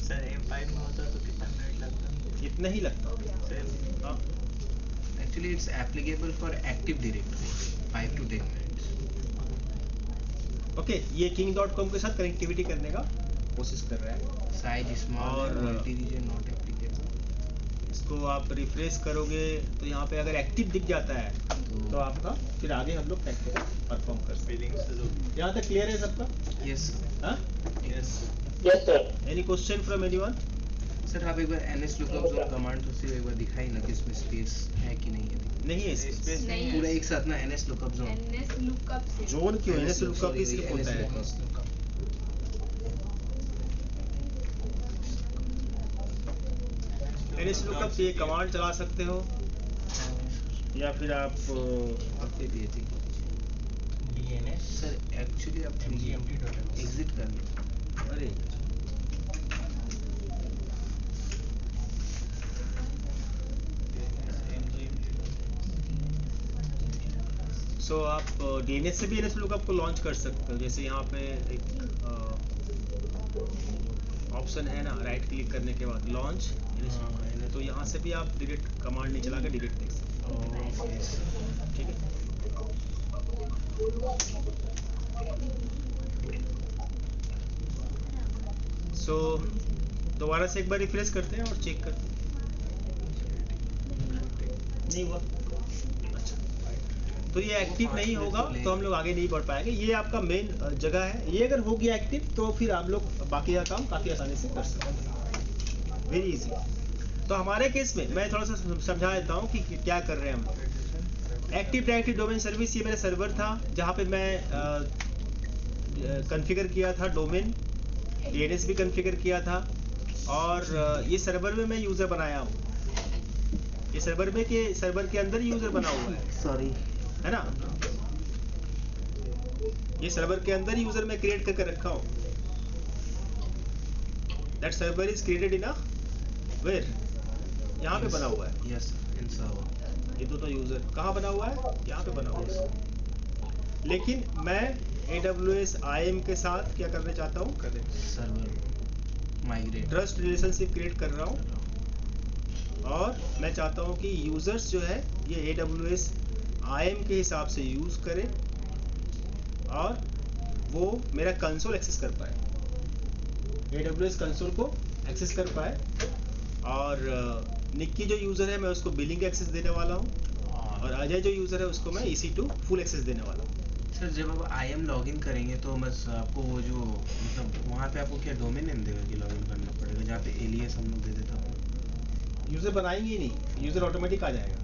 सर M5 में होता तो कितना मिनट लगता? इतना ही लगता है। हाँ, Actually, it's applicable for Active Directory, 5 to 10 minutes. Okay. ये king.com के साथ कनेक्टिविटी करने का कोशिश कर रहा है। Size small और and multi-region not applicable. इसको आप रिफ्रेश करोगे तो यहाँ पे अगर एक्टिव दिख जाता है तो आपका फिर आगे हम लोग प्रैक्टिकल परफॉर्म कर सकते हैं। यहाँ तक क्लियर है सबका? Yes. हाँ? Yes. Yes, sir. Any question from anyone? Sir आप एक बार ns lookup zone कमांड तो सिर्फ एक बार दिखाई ना कि इसमें स्पेस है कि नहीं है। नहीं है इसमें। नहीं पूरा एक साथ ना ns lookup zone। NS lookup से जोन क्यों है? NS लुकअप ही sorry, सिर्फ होता NS है। lookup। NS लुकअप से ये कमांड चला सकते हो या फिर आप आपके लिए ठीक है। DNS. सर एक्चुअली आप MGMT.ms. एग्जिट कर लो। अरे सो आप DNS से भी NS लुकअप को लॉन्च कर सकते हो। जैसे यहाँ पे एक ऑप्शन है ना, राइट क्लिक करने के बाद लॉन्च, तो यहाँ से भी आप डिलीट कमांड नहीं चला के डिलीट देख सकते हो। ठीक है। सो दोबारा से एक बार रिफ्रेश करते हैं और चेक करते हैं। नहीं हुआ। अच्छा, तो ये एक्टिव नहीं होगा तो हम लोग आगे नहीं बढ़ पाएंगे। ये आपका मेन जगह है। ये अगर हो गया एक्टिव तो फिर आप लोग बाकी का काम काफ़ी आसानी से कर सकते हैं, वेरी इजी। तो हमारे केस में मैं थोड़ा सा समझा देता हूँ कि क्या कर रहे हैं हम। एक्टिव डायरेक्टरी डोमेन सर्विस, ये मेरा सर्वर था जहाँ पे मैं कॉन्फ़िगर किया था डोमेन, DNS भी कॉन्फ़िगर किया था, और ये सर्वर में मैं यूज़र बनाया हूँ। ये सर्वर के अंदर यूज़र बना हुआ है, सॉरी, है ना। ये सर्वर के अंदर यूज़र मैं क्रिएट करके रखा हूँ। That server is created in a ware, यहाँ पे बना हुआ है। Yes, in server. ये तो यूज़र कहाँ बना हुआ है? यहाँ पे बना हुआ है। लेकिन मैं AWS IAM के साथ क्या करना चाहता हूँ? Server migrate, trust relationship create कर रहा हूँ, और मैं चाहता हूँ कि यूज़र्स जो है ये AWS IAM के हिसाब से यूज़ करें और वो मेरा कंसोल एक्सेस कर पाए, AWS कंसोल को एक्सेस कर पाए। और निक्की जो यूज़र है मैं उसको बिलिंग एक्सेस देने वाला हूँ, और अजय जो यूज़र है उसको मैं EC2 फुल एक्सेस देने वाला हूँ। सर जब आप IAM लॉगिन करेंगे तो बस आपको वो जो मतलब वहाँ पे आपको क्या डोमेन नेम देगा कि लॉगिन करना पड़ेगा, जहाँ पे एलियस हम लोग दे देता हूँ? यूज़र बनाएंगे ही नहीं, यूज़र ऑटोमेटिक आ जाएगा।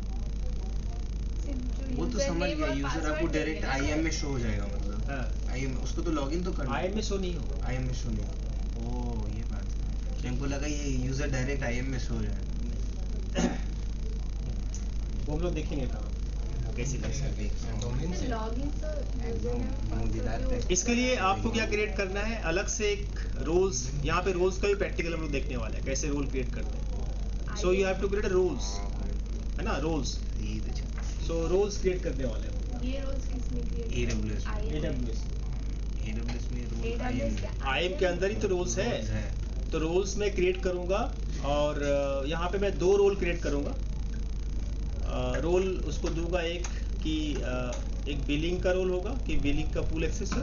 वो तो समझ गया, यूज़र आपको डायरेक्ट IAM में शो हो जाएगा, मतलब हाँ। IAM उसको तो लॉगिन तो करना IAM में शो नहीं होगा। IAM में शो नहीं होगा। ओह ये बात है, हमको लगा ये यूज़र डायरेक्ट IAM में शो हो जाएगा। वो हम लोग देखेंगे कहाँ कैसे कर सकते हैं। इसके लिए आपको क्या क्रिएट करना है, अलग से एक रोल्स, यहाँ पे रोल्स का भी प्रैक्टिकल हम लोग देखने वाले हैं कैसे रोल क्रिएट करते हैं। So you have to create roles, है ना, रोल्स। सो रोल्स क्रिएट करने वाले हैं। ये रोल्स किसमें क्रिएट? AWS AWS में रोल IAM के अंदर ही तो रोल्स है। तो रोल्स में क्रिएट करूँगा, और यहाँ पे मैं 2 रोल क्रिएट करूँगा। रोल उसको दूंगा एक कि एक बिलिंग का रोल होगा कि बिलिंग का फुल एक्सेस है,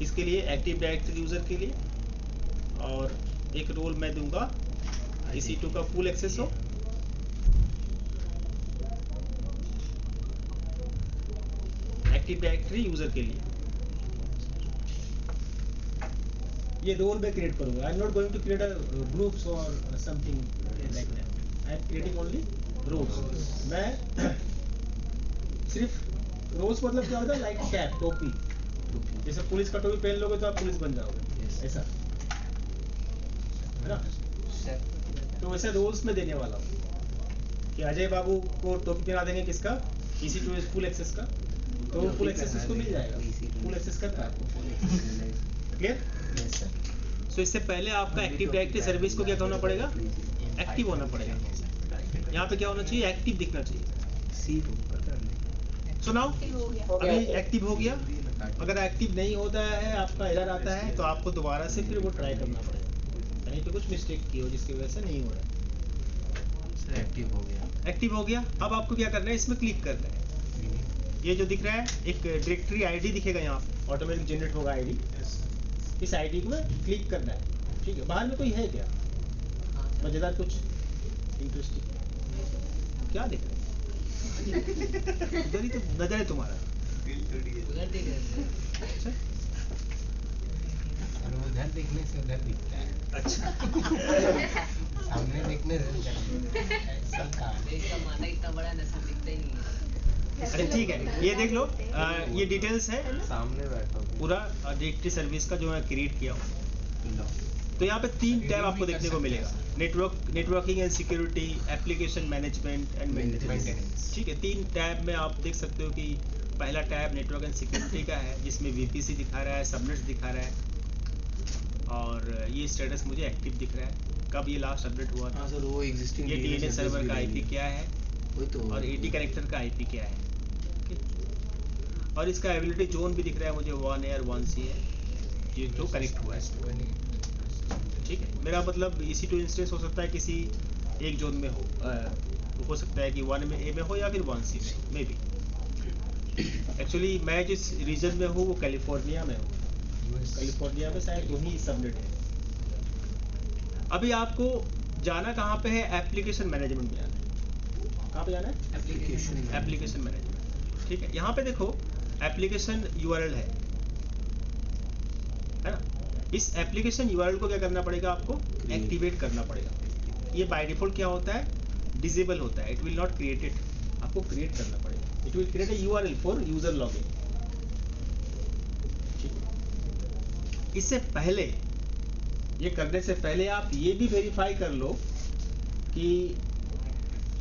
इसके लिए एक्टिव डायरेक्टरी यूज़र के लिए, और एक रोल मैं दूंगा EC2 का फुल एक्सेस हो। एक्टिव डायरेक्टरी यूज़र के लिए ये रोल मैं क्रिएट करूंगा। I am not going to create a groups और something like that. I am creating only roles. मैं सिर्फ रोल्स मतलब क्या होता है, लाइक कैप, टोपी, जैसे पुलिस का टोपी पहन लोगे तो आप पुलिस बन जाओगे, ऐसा है ना। तो वैसे रोल्स में देने वाला हूँ कि अजय बाबू को टोपी पहना देंगे किसका, EC2 फुल एक्सेस का, तो वो फुल एक्सेस उसको मिल जाएगा, फुल एक्सेस करता है आपको। क्लियर? सो इससे पहले आपका एक्टिव डायरेक्टरी सर्विस को क्या करना पड़ेगा, एक्टिव होना पड़ेगा। यहाँ पे क्या होना चाहिए, एक्टिव दिखना चाहिए। सो नाउ अभी एक्टिव हो गया। अगर एक्टिव नहीं होता है, आपका एरर आता है, तो आपको दोबारा से फिर वो ट्राई करना पड़ेगा, कहीं पे कुछ मिस्टेक की हो जिसकी वजह से नहीं हो रहा है। सर एक्टिव हो गया। एक्टिव हो गया। अब आपको क्या करना है, इसमें क्लिक करना है। ये जो दिख रहा है एक डायरेक्टरी आईडी दिखेगा, यहाँ ऑटोमेटिक जनरेट होगा आईडी। इस आईडी को क्लिक करना है, ठीक है। बाहर में कोई है क्या मजेदार कुछ इंटरेस्टिंग? क्या दिख रहा है? इधर ही तो नजर है तुम्हारा। अच्छा, उधर देखने से उधर दिखता है। अच्छा। सामने देखने से ऐसा कहाँ? इतना बड़ा नशा दिखता ही नहीं है। अरे ठीक है, ये देख लो, ये डिटेल्स है सामने बैठा हूँ। पूरा डायरेक्टरी सर्विस का जो मैं क्रिएट किया हूँ। तो यहाँ पे 3 टैब आपको देखने को मिलेगा, networking and security, application management and maintenance. ठीक है, 3 टैब में आप देख सकते हो कि पहला टैब नेटवर्क एंड सिक्योरिटी का है, जिसमें VPC दिखा रहा है, सबनेट्स दिखा रहा है, और ये स्टेटस मुझे एक्टिव दिख रहा है, कब ये लास्ट अपडेट हुआ था। हाँ सर, वो एग्जिस्टिंग ये DNS सर्वर का IP क्या है, वही तो, और AT कनेक्टर का IP क्या है। और इसका एबिलिटी जोन भी दिख रहा है मुझे, 1A और 1C है, ये जो कनेक्ट हुआ है। ठीक है, मेरा मतलब EC2 इंस्टेंस हो सकता है किसी एक जोन में हो सकता है कि 1A में हो या फिर 1C में भी। एक्चुअली मैं जिस रीजन में हूँ वो कैलिफोर्निया में हूँ, कैलिफोर्निया में शायद वही सबनेट है। अभी आपको जाना कहाँ पे है, एप्लीकेशन मैनेजमेंट में आना है। कहाँ पे जाना है? Application management. ठीक है, यहाँ पे देखो एप्लीकेशन यूआरएल है ना? इस एप्लीकेशन यूआरएल को क्या करना पड़ेगा आपको? एक्टिवेट करना पड़ेगा। ये बाय डिफॉल्ट क्या होता है? डिसेबल होता है, इट विल नॉट क्रिएटेड, आपको क्रिएट करना पड़ेगा। It will create a URL for user login. ठीक है, इससे पहले, ये करने से पहले आप ये भी वेरीफाई कर लो कि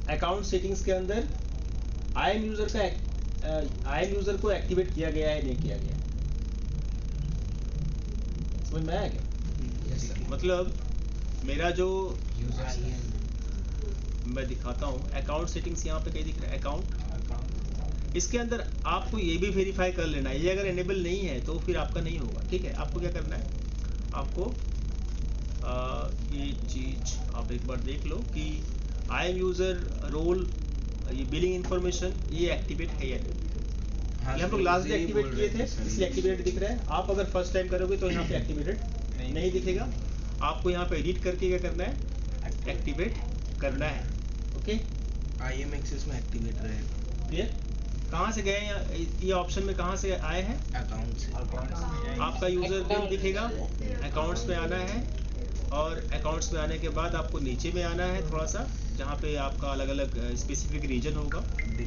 अकाउंट सेटिंग्स के अंदर आई एम यूजर को एक्टिवेट किया गया है, नहीं किया गया। समझ में आया क्या? मतलब मेरा जो मैं दिखाता हूँ अकाउंट सेटिंग्स, यहाँ पे कहीं दिख रहा है अकाउंट, इसके अंदर आपको ये भी वेरीफाई कर लेना है। ये अगर एनेबल नहीं है तो फिर आपका नहीं होगा। ठीक है, आपको क्या करना है? आपको ये चीज आप एक बार देख लो कि आई एम यूजर रोल, ये बिलिंग इंफॉर्मेशन, ये एक्टिवेट है या नहीं। ये हम लोग लास्ट डे एक्टिवेट किए थे, इसलिए एक्टिवेट दिख रहा है। आप अगर फर्स्ट टाइम करोगे तो यहाँ पे एक्टिवेटेड नहीं दिखेगा। आपको यहाँ पे एडिट करके क्या करना है? एक्टिवेट करना है। ओके, IAM एक्सेस में एक्टिवेट रहेगा। क्लियर? कहाँ से गए ये ऑप्शन में? कहाँ से आए हैं? अकाउंट से। आपका यूजर नेम दिखेगा, अकाउंट्स में आना है, और अकाउंट्स में आने के बाद आपको नीचे में आना है थोड़ा सा, जहाँ पे आपका अलग अलग स्पेसिफिक रीजन होगा।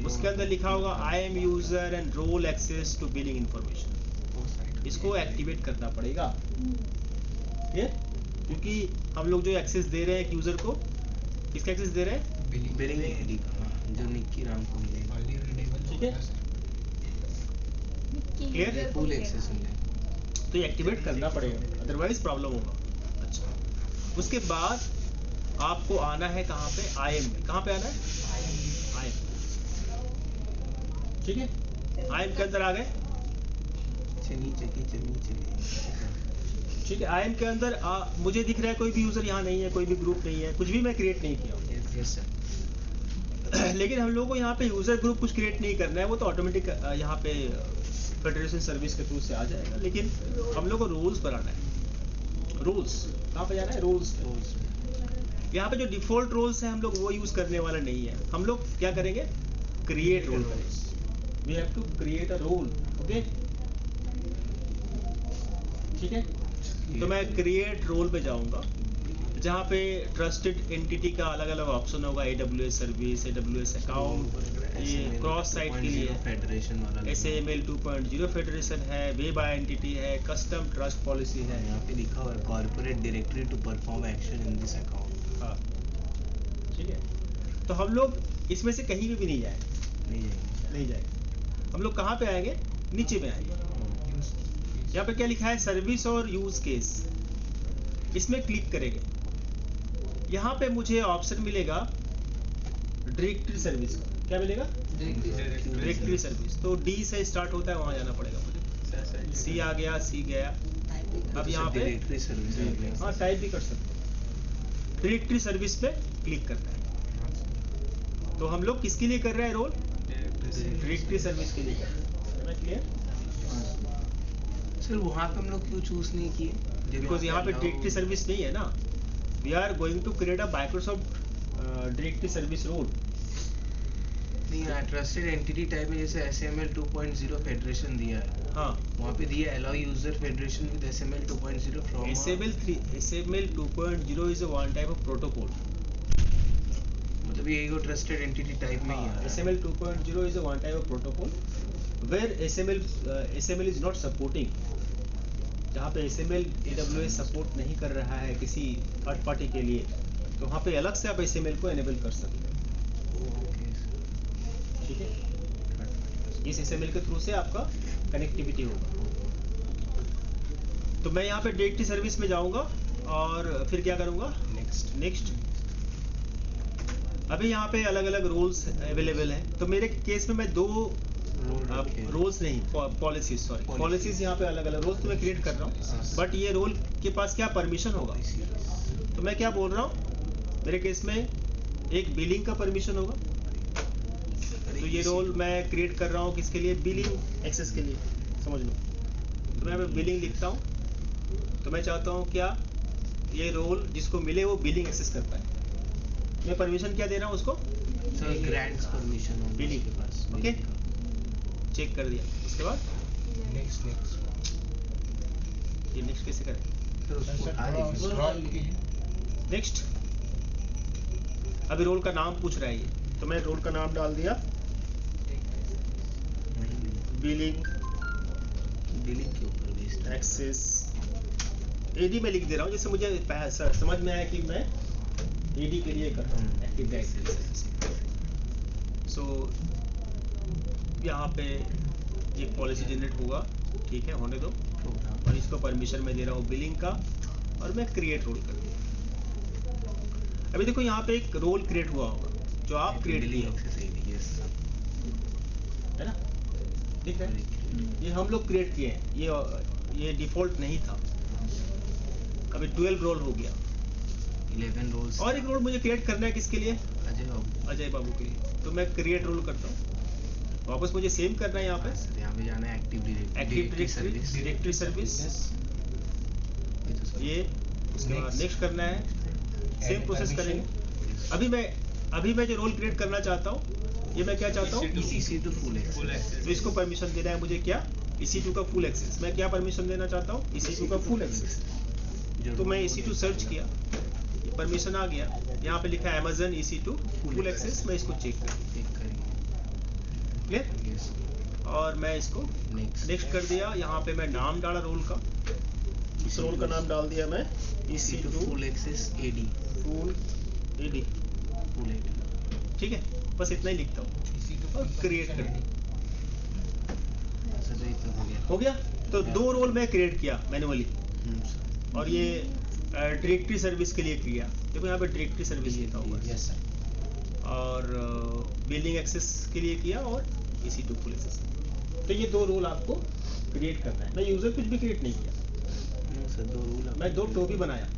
उसके अंदर लिखा होगा IAM user and role access to billing information. इसको एक्टिवेट करना पड़ेगा। क्लियर? क्योंकि हम लोग जो एक्सेस दे रहे हैं यूजर को, किसका एक्सेस दे रहे हैं? बिलिंग आईडी का, जो निक्की राम को मिलेगा। ठीक है, क्लियर? फुल एक्सेस मिलेगा तो ये एक्टिवेट करना पड़ेगा, अदरवाइज प्रॉब्लम होगा। अच्छा, उसके बाद आपको आना है कहाँ पे? IAM में। कहाँ पे आना है? IAM। ठीक है, IAM के अंदर आ गए। नीचे ठीक है, IAM के अंदर मुझे दिख रहा है कोई भी यूजर यहाँ नहीं है, कोई भी ग्रुप नहीं है, कुछ भी मैं क्रिएट नहीं किया हूँ। Yes sir. लेकिन हम लोगों को यहाँ पे यूजर ग्रुप कुछ क्रिएट नहीं करना है, वो तो ऑटोमेटिक यहाँ पे फेडरेशन सर्विस के थ्रू से आ जाएगा। लेकिन हम लोग को रूल्स बनाना है। रूल्स कहाँ पे जाना है? रूल्स। यहाँ पे जो डिफॉल्ट रोल्स हैं हम लोग वो यूज करने वाला नहीं है। हम लोग क्या करेंगे? क्रिएट रोल करेंगे। We have to create a role. Okay, ठीक है, तो मैं क्रिएट रोल पे जाऊंगा, जहाँ पे ट्रस्टेड एंटिटी का अलग अलग ऑप्शन होगा। AWS सर्विस, AWS अकाउंट, ये क्रॉस साइट के लिए फेडरेशन वाला SAML 2.0 फेडरेशन है, वेब आइडेंटिटी है, कस्टम ट्रस्ट पॉलिसी है। यहाँ पे लिखा हुआ है corporate directory to perform action in this account. हाँ, ठीक है, तो हम लोग इसमें से कहीं भी नहीं जाए, नहीं जाएंगे। हम लोग कहाँ पे आएंगे? नीचे में आएंगे। यहाँ पे क्या लिखा है? सर्विस और यूज केस। इसमें क्लिक करेंगे, यहाँ पे मुझे ऑप्शन मिलेगा डायरेक्टरी सर्विस का। क्या मिलेगा? Directory service. तो D से स्टार्ट होता है, वहाँ जाना पड़ेगा मुझे। C आ गया, C गया। अब यहाँ पे डायरेक्टरी सर्विस, हाँ टाइप भी कर सकते हो। डायरेक्टरी सर्विस पे क्लिक करना है। तो हम लोग किसके लिए कर रहे हैं रोल? डायरेक्टरी सर्विस के लिए कर रहे हैं। क्लियर? सर वहाँ पे हम लोग क्यों चूज नहीं किए? बिकॉज यहाँ पे डायरेक्टरी सर्विस नहीं है ना। We are going to create a Microsoft directory service role. नहीं, ट्रस्टेड एंटिटी टाइप में जैसे SAML 2.0 फेडरेशन दिया है, हाँ, वहाँ पे दिया allow user federation with SAML 2.0 from SAML 2.0 is a one type of protocol. मतलब ये एगो ट्रस्टेड एंटिटी टाइप में ही है। SAML 2.0 is a one type of protocol where SAML is not supporting. जहाँ पे SAML AWS सपोर्ट नहीं कर रहा है किसी थर्ड पार्टी के लिए, तो वहाँ पे अलग से आप SAML को एनेबल कर सकते हैं। ठीक है, इस SAML के थ्रू से आपका कनेक्टिविटी होगा। तो मैं यहाँ पे डायरेक्टरी सर्विस में जाऊँगा और फिर क्या करूँगा? नेक्स्ट। अभी यहाँ पे अलग अलग रोल्स अवेलेबल हैं। तो मेरे केस में मैं दो रोल्स नहीं, पॉलिसीज, सॉरी, पॉलिसीज यहाँ पे अलग अलग रोल्स तो मैं क्रिएट कर रहा हूँ। बट ये रोल के पास क्या परमिशन होगा? तो मैं क्या बोल रहा हूँ, मेरे केस में एक बिलिंग का परमिशन होगा। तो ये रोल मैं क्रिएट कर रहा हूँ किसके लिए? बिलिंग एक्सेस के लिए, समझ लो। तो मैं यहाँ पे बिलिंग लिखता हूँ। तो मैं चाहता हूँ क्या ये रोल जिसको मिले वो बिलिंग एक्सेस कर पाए। मैं परमिशन क्या दे रहा हूँ उसको? सर ग्रांट्स परमिशन बिलिंग के पास ओके चेक कर दिया उसके बाद नेक्स्ट ये नेक्स्ट कैसे करें फिर उसको स्क्रॉल कीजिए नेक्स्ट अभी रोल का नाम पूछ रहा है ये तो मैं रोल का नाम डाल दिया बिलिंग बिलिंग के ऊपर बेस्ड एक्सेस एडी में लिख दे रहा हूँ जैसे मुझे समझ में आया कि मैं एडी के लिए कर रहा हूँ एक्टिव डायरेक्टरी सो यहाँ पे एक पॉलिसी जनरेट होगा ठीक है होने दो और इसको परमिशन मैं दे रहा हूँ बिलिंग का और मैं क्रिएट रोल कर दूँ अभी देखो यहाँ पे एक रोल क्रिएट हुआ होगा जो आप क्रिएट किए हो है ना ठीक है ये हम लोग क्रिएट किए हैं ये डिफॉल्ट नहीं था अभी 12 रोल हो गया 11 रोल्स और एक रोल मुझे क्रिएट करना है किसके लिए अजय बाबू के लिए तो मैं क्रिएट रोल करता हूँ वापस मुझे सेव करना है यहाँ पे सर यहाँ पे जाना है एक्टिव डायरेक्टरी सर्विस ये उसके बाद नेक्स्ट करना है सेम प्रोसेस करेंगे अभी मैं जो रोल क्रिएट करना चाहता हूँ ये मैं क्या चाहता हूँ EC2 फुल एक्सेस तो इसको परमिशन देना है मुझे क्या EC2 का फुल एक्सेस मैं क्या परमिशन देना चाहता हूँ EC2 का फुल एक्सेस तो मैं EC2 सर्च किया ये परमिशन आ गया यहाँ पे लिखा है Amazon EC2 फुल एक्सेस मैं इसको चेक करेंगे क्लियर और मैं इसको नेक्स्ट कर दिया यहाँ पे मैं नाम डाला रोल का इस रोल का नाम डाल दिया मैं EC2 full access AD full AD ठीक है बस इतना ही लिखता हूँ और क्रिएट कर दिया हो गया तो 2 रोल मैं क्रिएट किया मैन्युअली और ये डायरेक्टरी सर्विस के लिए किया देखो यहाँ पे डायरेक्टरी सर्विस लिखा हुआ है और बिलिंग एक्सेस के लिए किया और EC2 फुल एक्सेस तो ये 2 रोल आपको क्रिएट करना है मैं यूजर कुछ भी क्रिएट नहीं किया सर 2 रोल मैं 2 टोबी बनाया है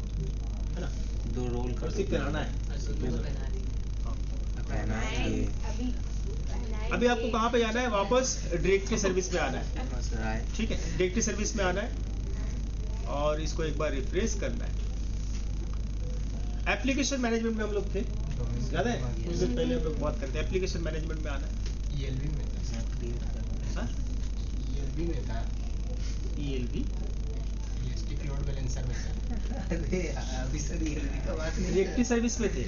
ना 2 रोल और सिर्फ पहनाना है अभी आपको कहाँ पे जाना है वापस डायरेक्टरी सर्विस में आना है ठीक है डायरेक्टरी सर्विस में आना है और इसको एक बार रिफ्रेश करना है एप्लीकेशन मैनेजमेंट में हम लोग थे याद है कुछ दिन पहले हम लोग बात करते हैं एप्लीकेशन मैनेजमेंट में आना है ELB में था ELB EST लोड बैलेंसर में था अरे अभी सर ELB का बात नहीं डायरेक्टरी सर्विस में थे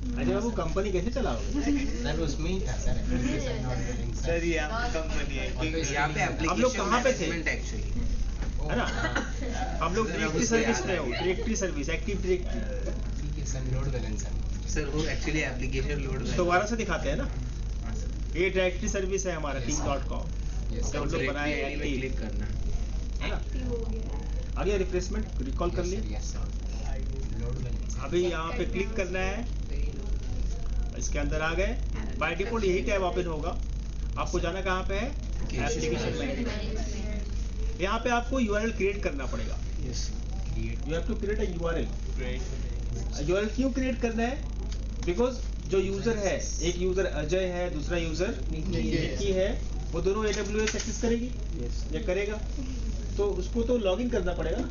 अजय बाबू कंपनी कैसे चलाओगे सर उसमें ही था sir application load balancer sir ये आपकी कंपनी है यहाँ पे हम लोग कहाँ पे थे एक्चुअली है ना हम लोग डायरेक्टरी सर्विस में हो directory service active directory application load balancer sir वो एक्चुअली एप्लीकेशन लोड दोबारा से दिखाते हैं ना ये डायरेक्टरी सर्विस है हमारा team.com हम लोग बनाए एक्टिव क्लिक करना है ना आ गया रिफ्रेशमेंट रिकॉल कर लिए लोड बैलेंसर अभी यहाँ पे क्लिक करना है इसके अंदर आ गए बाय डिफॉल्ट यही टैब ओपन होगा आपको जाना कहाँ पे है एप्लीकेशन मैनेजमेंट यहाँ पे आपको URL क्रिएट करना पड़ेगा you have to create a URL URL क्यों क्रिएट करना है बिकॉज जो यूजर है एक यूजर अजय है दूसरा यूजर निकी है वो दोनों AWS एक्सेस करेगी या करेगा तो उसको तो लॉगिन करना पड़ेगा ना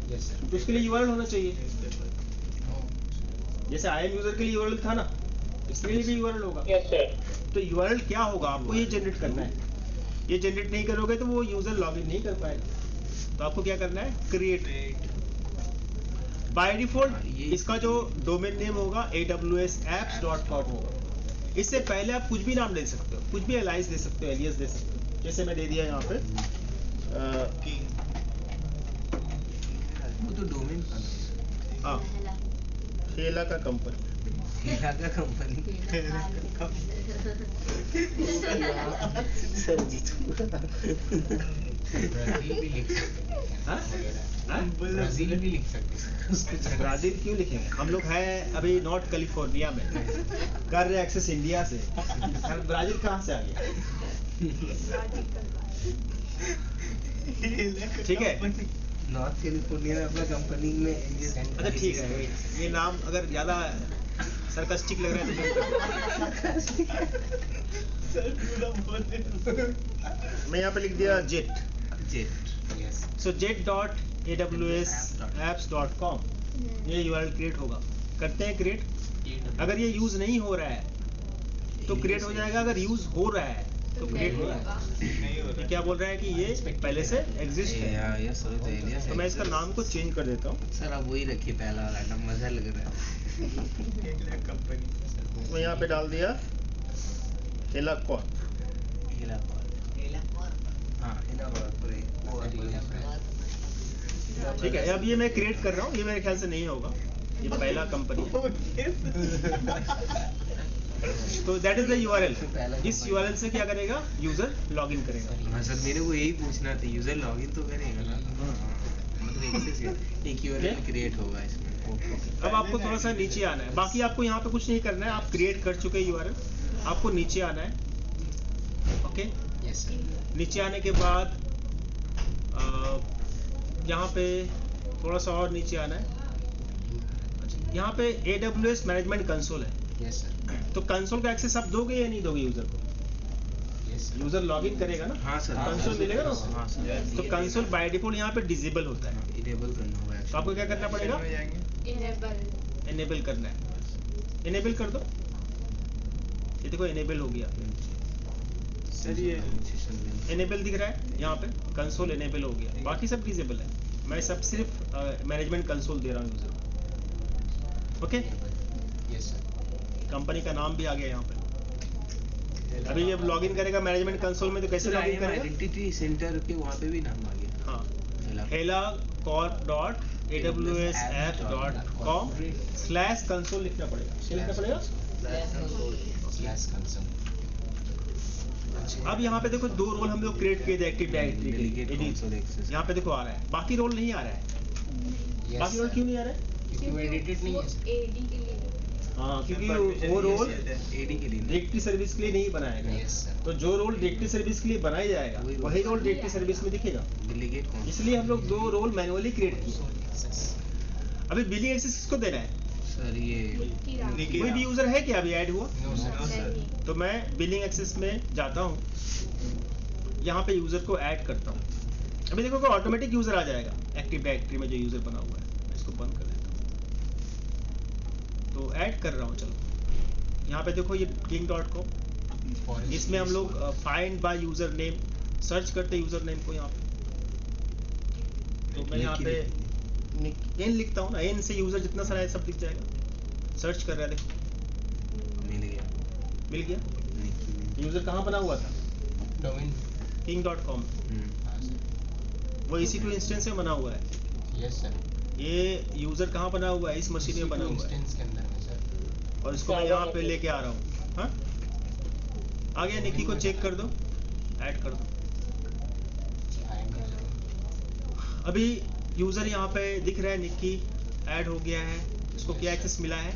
तो उसके लिए URL होना चाहिए जैसे IAM यूजर के लिए URL था ना इसके लिए भी URL होगा यस सर तो URL क्या होगा आपको ये जनरेट करना है ये जनरेट नहीं करोगे तो वो यूजर लॉगिन नहीं कर पाएगा तो आपको क्या करना है क्रिएट बाय डिफॉल्ट इसका जो डोमेन नेम होगा awsapps.com होगा इससे पहले आप कुछ भी नाम दे सकते हो कुछ भी एलाइस दे सकते हो एलियस दे सकते हो जैसे मैं दे दिया यहाँ पे वो तो डोमेन का हाँ खेला का कंपनी सर जी ब्राजील भी लिख सकते हैं ब्राजील क्यों लिखेंगे हम लोग हैं अभी नॉर्थ कैलिफोर्निया में कर रहे एक्सेस इंडिया से ब्राजील कहाँ से आ गया ठीक है नॉर्थ कैलिफोर्निया में अपना कंपनी में अच्छा ठीक है ये नाम अगर ज्यादा सरकास्टिक लग रहा है तो मैं यहाँ पे लिख दिया जेट सो jet.awsapps.com ये URL क्रिएट होगा करते हैं क्रिएट अगर ये यूज नहीं हो रहा है तो क्रिएट हो जाएगा। अगर यूज हो रहा है तो क्रिएट नहीं होगा। नहीं हो ये रहा क्या बोल रहा है कि ये पहले से एग्जिस्ट है। यस सर, तो एलियस तो मैं इसका नाम को चेंज कर देता हूँ। सर आप वही रखिए पहला वाला नाम, मजा लग रहा है। एक लाख कंपनी मैं यहाँ पे डाल दिया हेला कॉर्प। हेला कॉर्प। हाँ हेला कॉर्प पूरे वो ठीक है, अब ये मैं क्रिएट कर रहा हूँ। ये मेरे ख्याल से नहीं होगा, ये पहला कंपनी है। तो दैट इज द यूआरएल। इस यूआरएल से क्या करेगा, यूजर लॉगिन करेगा। हाँ सर, मेरे को यही पूछना था, यूजर लॉगिन तो करेगा ना? मतलब एक यूआरएल क्रिएट होगा इसमें। अब आपको थोड़ा सा नीचे आना है। बाकी आपको यहाँ पे कुछ नहीं करना है, आप क्रिएट कर चुके यूआरएल। आपको नीचे आना है। Okay, yes sir. नीचे आने के बाद यहाँ पे थोड़ा सा और नीचे आना है। यहाँ पे AWS मैनेजमेंट कंसोल है। Yes sir. तो कंसोल का एक्सेस आप दोगे या नहीं दोगे यूजर को? Yes sir. यूजर लॉगिन करेगा ना। हाँ सर, कंसोल मिलेगा ना। हाँ सर। तो कंसोल बाय डिफॉल्ट यहाँ पे डिसेबल होता है। इनेबल करना होगा। तो आपको क्या करना पड़ेगा, हो जाएंगे। इनेबल करना है। इनेबल कर दो। ये देखो इनेबल हो गया। सर ये इनेबल दिख रहा है यहाँ पे, कंसोल इनेबल हो गया। बाकी सब डिसेबल है। मैं सब सिर्फ मैनेजमेंट कंसोल दे रहा हूँ यूजर को। Okay, yes sir. कंपनी का नाम भी आ गया यहाँ पे। अभी जब लॉगिन करेगा मैनेजमेंट कंसोल में तो कैसे लॉगिन करेगा? आइडेंटिटी सेंटर के वहाँ पे भी नाम आ गया। हाँ, helacorp.awsapp.com/console लिखना पड़ेगा। क्या लिखना पड़ेगा? Slash console. अब यहाँ पे देखो दो रोल हम लोग क्रिएट किए थे एक्टिव डायरेक्टरी के Delegate लिए। console access। यहाँ पे देखो आ रहा है, बाकी रोल नहीं आ रहा है। Yes, बाकी रोल sir। क्यों नहीं आ रहा है? क्योंकि वो एडिटेड नहीं है सर। हाँ, क्योंकि वो रोल एडी के लिए डायरेक्टरी सर्विस के लिए नहीं बनाया गया। Yes sir. तो जो रोल डायरेक्टरी सर्विस के लिए बनाया जाएगा वही रोल डायरेक्टरी सर्विस में दिखेगा। डेलीगेट कौन? इसलिए हम लोग दो रोल मैनुअली क्रिएट किए। अभी बिलिंग एक्सेस किसको देना है? सर ये कोई भी यूजर है क्या अभी ऐड हुआ? No sir. No sir. तो मैं बिलिंग एक्सेस में जाता हूँ, यहाँ पे यूजर को ऐड करता हूँ। अभी देखो कोई ऑटोमेटिक यूजर आ जाएगा एक्टिव डायरेक्टरी में जो यूजर बना हुआ है। मैं इसको बंद कर देता हूँ। तो ऐड कर रहा हूँ। चलो यहाँ पे देखो ये king.com, इसमें हम लोग find by user name search करते यूजर नेम को यहाँ पे। तो मैं यहाँ पे n लिखता हूँ ना, n से यूजर जितना सारा है सब दिख जाएगा। सर्च कर रहा है, देखो मिल गया। मिल गया। यूजर कहाँ बना हुआ था? डोमेन। king.com। हाँ सर। वो EC2 इंस्टेंस में बना हुआ है। Yes sir. ये यूजर कहाँ बना हुआ है? इस मशीन में बना हुआ है। इंस्टेंस के अंदर में सर। और इसको मैं यहाँ पे लेके आ रहा हूँ। हाँ, आ गया। निकी को चेक कर दो, ऐड कर दो। I am user. अभी यूजर यहाँ पे दिख रहा है, निकी ऐड हो गया है। इसको क्या एक्सेस मिला है?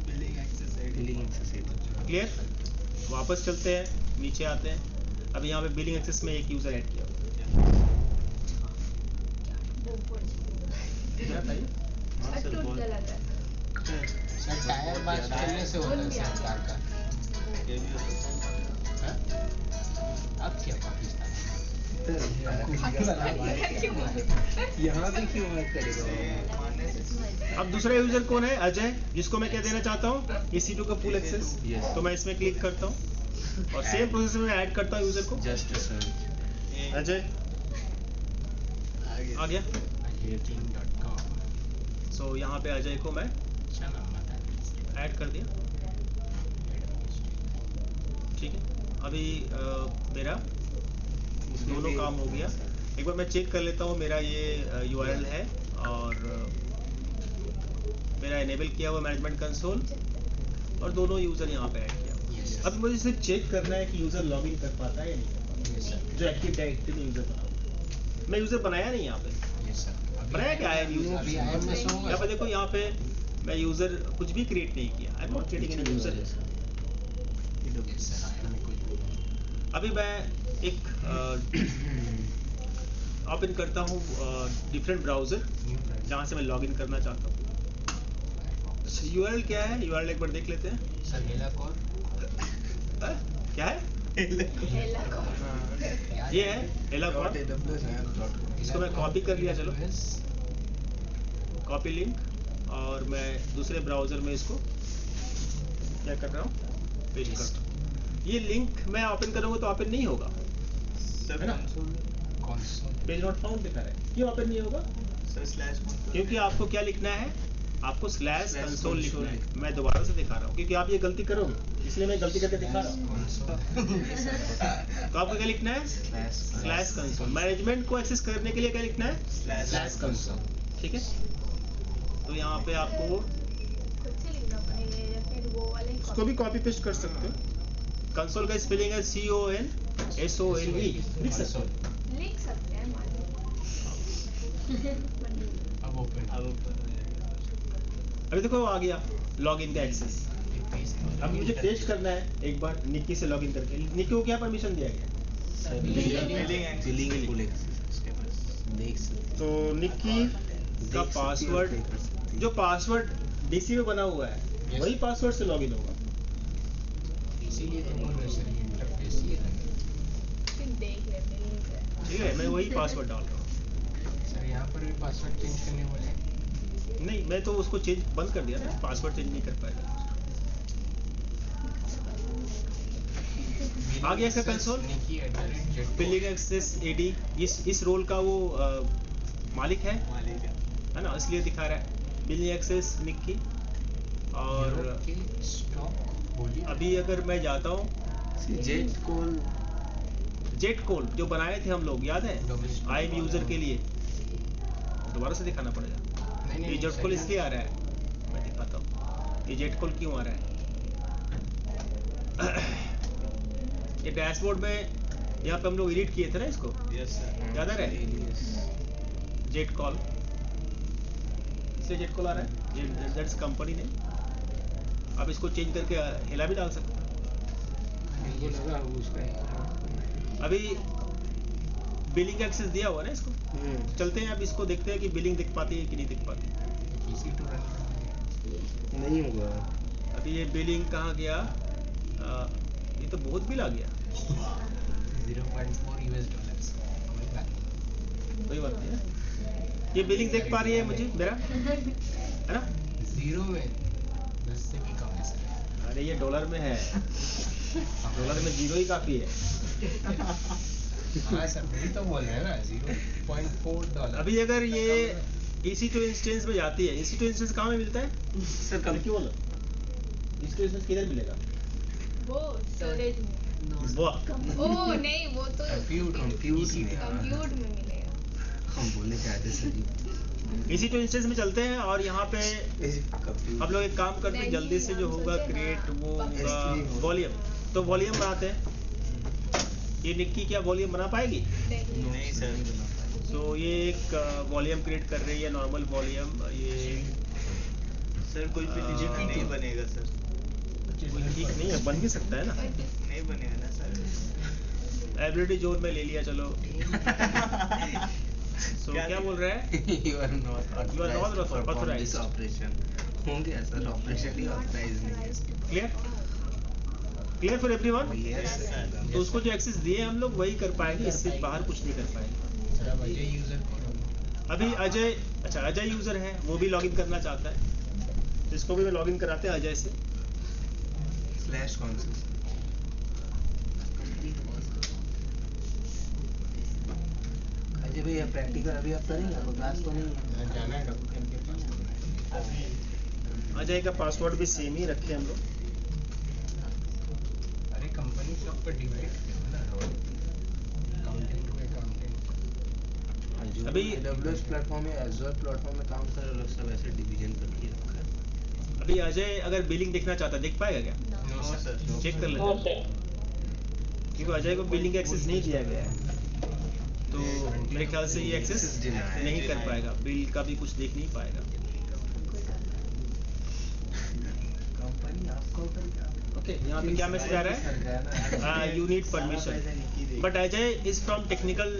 Billing access billing access clear. वापस चलते हैं, नीचे आते हैं। अब यहाँ पे बिलिंग एक्सेस में एक यूजर ऐड किया हुआ है। क्या था ये? हाँ सर बहुत सर टायर बाज करने से होता है सर कार का। ये भी होता है। हाँ? अब क्या पाकिस्तान? यहाँ भी क्यों बात करेगा? मानने से अब दूसरा यूजर कौन है? अजय, जिसको मैं क्या देना चाहता हूँ? EC2 का फुल एक्सेस। Yes। तो मैं इसमें क्लिक करता हूँ और सेम प्रोसेस में ऐड करता हूँ यूजर को। Just search. अजय आ गया। king.com। सो यहाँ पे अजय को मैं अच्छा नाम बता दीजिए। ऐड कर दिया। ठीक है, अभी मेरा दोनों काम हो गया। एक बार मैं चेक कर लेता हूँ मेरा ये URL है और मेरा इनेबल किया हुआ मैनेजमेंट कंसोल और दोनों यूजर यहाँ पे ऐड किया हुआ। Yes sir. अब मुझे सिर्फ चेक करना है कि यूजर लॉगिन कर पाता है या नहीं कर पाता। Yes sir. जो एक्टिव डायरेक्टरी में यूजर बना हुआ है। मैं यूजर बनाया नहीं यहाँ पे। Yes sir. बनाया क्या है यूजर? अभी आई एम में सो यहाँ पे देखो, यहाँ पे मैं यूजर कुछ भी क्रिएट नहीं किया। आई am not creating any user. Yes sir. I am में कुछ भी नहीं। अभी मैं एक ओपन करता हूँ डिफरेंट ब्राउजर न्यू ब्राउज़र। जहाँ से मैं लॉगिन करना चाहता हूँ। URL क्या है? URL एक बार देख लेते हैं। सर हेला कॉर्प। क्या है? याद ये है helacorp। इसको मैं कॉपी कर लिया। चलो कॉपी लिंक, और मैं दूसरे ब्राउजर में इसको क्या कर रहा हूँ? पेस्ट करता हूँ। ये लिंक मैं ओपन करूंगा तो ओपन नहीं होगा, सर है ना? कंसोल पेज नॉट फाउंड दिखा रहा है, क्यों ओपन नहीं होगा? सर स्लैश कंसोल क्योंकि आपको क्या लिखना है, आपको स्लैश Slash कंसोल लिखना console है। मैं दोबारा से दिखा रहा हूँ क्योंकि आप ये गलती करोगे, इसलिए मैं गलती करके दिखा रहा हूँ। तो आपको क्या लिखना है? Slash console. मैनेजमेंट को एक्सेस करने के लिए क्या लिखना है? Slash console. ठीक है, तो यहाँ पे आपको खुद से लिखना पड़ेगा या फिर वो वाले उसको भी कॉपी पेस्ट कर सकते हो। कंसोल का स्पेलिंग है CONSOLE, लिख सकते हो। लिख सकते हैं मान लो। अब ओपन अब ऊपर हो जाएगा सर। अभी देखो आ गया लॉगिन का एक्सेस। अब मुझे पेस्ट करना है एक बार निक्की से लॉगिन करके। निक्की को क्या परमिशन दिया गया? बिलिंग फुल उसके पास देख सकते तो निक्की का पासवर्ड, जो पासवर्ड डीसी में बना हुआ है वही पासवर्ड से लॉगिन होगा। इसीलिए तो बोल रहे सर इंटरफेस ये लगे। फिर देख लेते हैं। ठीक है, मैं वही पासवर्ड डाल रहा हूँ। सर यहाँ पर भी पासवर्ड चेंज करने बोले हैं। नहीं, मैं तो उसको चेंज बंद कर दिया ना, पासवर्ड चेंज नहीं कर पाएगा। आ गया इसका कंसोल। बिलिंग एक्सेस एडी, इस रोल का वो मालिक है मालिक है। ना, इसलिए दिखा रहा है बिलिंग एक्सेस निक्की। और अभी अगर मैं जाता हूँ जेट कोल जो बनाए थे हम लोग, याद है IM यूजर के लिए, दोबारा से दिखाना पड़ेगा। ये जेट कोल इसलिए आ रहा है, मैं दिखाता हूँ ये जेट कोल क्यों आ रहा है। ये डैशबोर्ड में यहाँ पे हम लोग एडिट किए थे ना इसको, यस सर। याद आ रहा है? जेट कॉल, इसलिए जेट कॉल आ रहा है, दैट्स कंपनी ने। आप इसको चेंज करके हिला भी डाल सकते हैं। अभी बिलिंग एक्सेस दिया हुआ ना इसको, चलते हैं अब इसको देखते हैं कि बिलिंग दिख पाती है कि नहीं दिख पाती। नहीं होगा। अभी ये बिलिंग कहाँ गया? ये तो बहुत बिल आ गया। 0.4 US डॉलर्स। कोई बात नहीं है। ये बिलिंग देख पा रही है मुझे मेरा, है ना? जीरो में 10 से भी कम है सर। अरे ये डॉलर में है, डॉलर में जीरो ही काफी है। हाँ सर वही तो बोल रहे हैं ना 0.4 डॉलर। अभी अगर ये EC2 इंस्टेंस में जाती है, EC2 इंस्टेंस कहाँ में मिलता है सर कम क्यों बोलो? EC2 इंस्टेंस किधर मिलेगा? वो स्टोरेज में। वाह, ओ नहीं, वो तो कंप्यूट कंप्यूट में मिलेगा। हम बोले चाहते सर जी EC2 इंस्टेंस में चलते हैं और यहाँ पे हम लोग एक काम करते हैं, जल्दी से जो होगा क्रिएट वो होगा वॉल्यूम। तो वॉल्यूम बनाते हैं। ये निक्की क्या वॉल्यूम बना पाएगी? नहीं सर। तो ये एक वॉल्यूम क्रिएट कर रही है, नॉर्मल वॉल्यूम। ये सर कोई भी डिजिट नहीं बनेगा सर। कोई ठीक नहीं है, बन भी सकता है ना। नहीं बनेगा ना सर। एबिलिटी जोन में ले लिया, चलो। सो क्या बोल रहा है? You are not authorized to perform authorized. this operation. होंगे सर, ऑपरेशन ही ऑथराइज नहीं है। Clear? Clear for everyone? Yes, sir. तो उसको जो एक्सेस दिए हम लोग वही कर पाएंगे, इससे बाहर कुछ नहीं कर पाएंगे। सर अब अजय यूजर को अभी अजय, अच्छा अजय यूजर है, वो भी लॉगिन करना चाहता है, तो इसको भी मैं लॉगिन कराते हैं अजय से। स्लैश कौन सा? अजय भैया प्रैक्टिकल अभी आप करेंगे, आपको क्लास तो नहीं है? जाना है डॉक्टर के पास। अजय का पासवर्ड भी सेम ही रखे हम लोग। अरे कंपनी सब पर डिवाइड किया ना रोल, अकाउंटिंग टू अकाउंटिंग। अभी AWS प्लेटफॉर्म या Azure प्लेटफॉर्म में काम कर रहे लोग सब ऐसे डिवीजन करके रखा है। अभी अजय अगर बिलिंग देखना चाहता है, देख पाएगा क्या? No sir. चेक कर लेते हाँ हैं, सर। क्योंकि अजय को बिलिंग एक्सेस नहीं दिया गया है, तो मेरे ख्याल से ये एक्सेस नहीं कर पाएगा, बिल का भी कुछ देख नहीं पाएगा। कंपनी आपको ओके, यहाँ पे क्या मैसेज आ रहा है? You need permission, but Ajay is from technical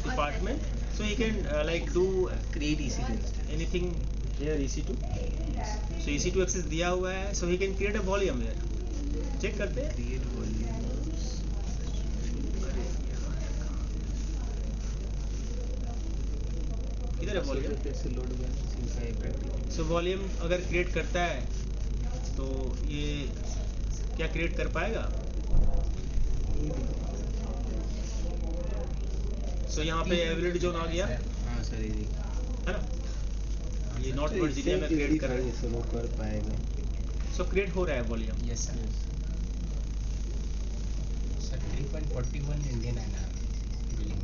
department, so he can like do create EC2 instance. Anything here EC2। So EC2 access दिया हुआ है, so he can create a volume here. Check करते हैं। Create volume. इधर है volume. कैसे load गया? So volume अगर क्रिएट करता है तो ये क्या क्रिएट कर पाएगा? सो यहाँ पे एवरेज जोन आ गया, हाँ सर ये है ना, ये नॉर्थ वर्जीनिया में क्रिएट कर रहे हैं। फॉलो कर पाएगा। सो क्रिएट हो रहा है volume. Yes sir. Sir 3.41 Indian INR billing.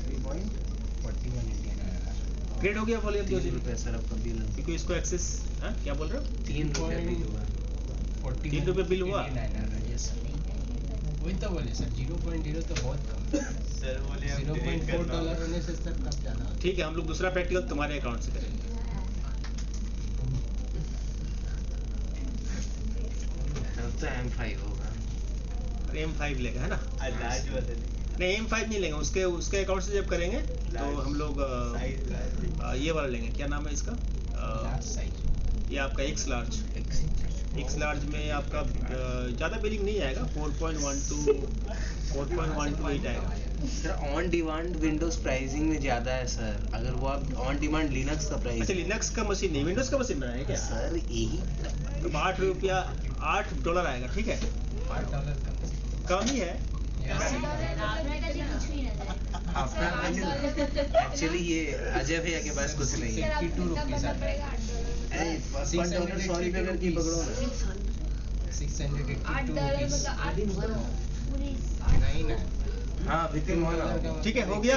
3.41 Indian INR। Create हो गया वॉल्यूम 3 रुपये सर आपका बिल। क्योंकि इसको एक्सेस, हाँ क्या बोल रहे हो? 3 रुपये बिल हुआ। 41 रुपये बिल हुआ? Indian INR, yes sir. वही तो बोले सर, 0.0 तो बहुत कम। सर बोले हम डिलीट $0.4 करना होने से सर कब ज़्यादा। ठीक है, हम लोग दूसरा प्रैक्टिकल तुम्हारे अकाउंट से करेंगे। अब तो M5 होगा। अरे M5 लेगा, है ना? लार्ज वाले नहीं M5 नहीं लेंगे, उसके अकाउंट से जब करेंगे तो हम लोग ये वाला लेंगे, क्या नाम है इसका? Large size. ये आपका X लार्ज में आपका ज़्यादा बिलिंग नहीं आएगा, 4.12 आएगा। Sir on demand Windows pricing में ज़्यादा है सर, अगर वो आप ऑन डिमांड लिनक्स का प्राइस। अच्छा, लिनक्स का मशीन नहीं, विंडोज का मशीन बनाया है क्या? सर यही तो $8 आएगा, ठीक है, $8 कम ही है। एक्चुअली ये अजय भैया के पास कुछ नहीं है। 62 रुपीज़ आता है। अरे $1 100 रुपये करके पकड़ो ना। 682 रुपीज़। नहीं ना। हाँ विपिन मोहन। ठीक है, हो गया।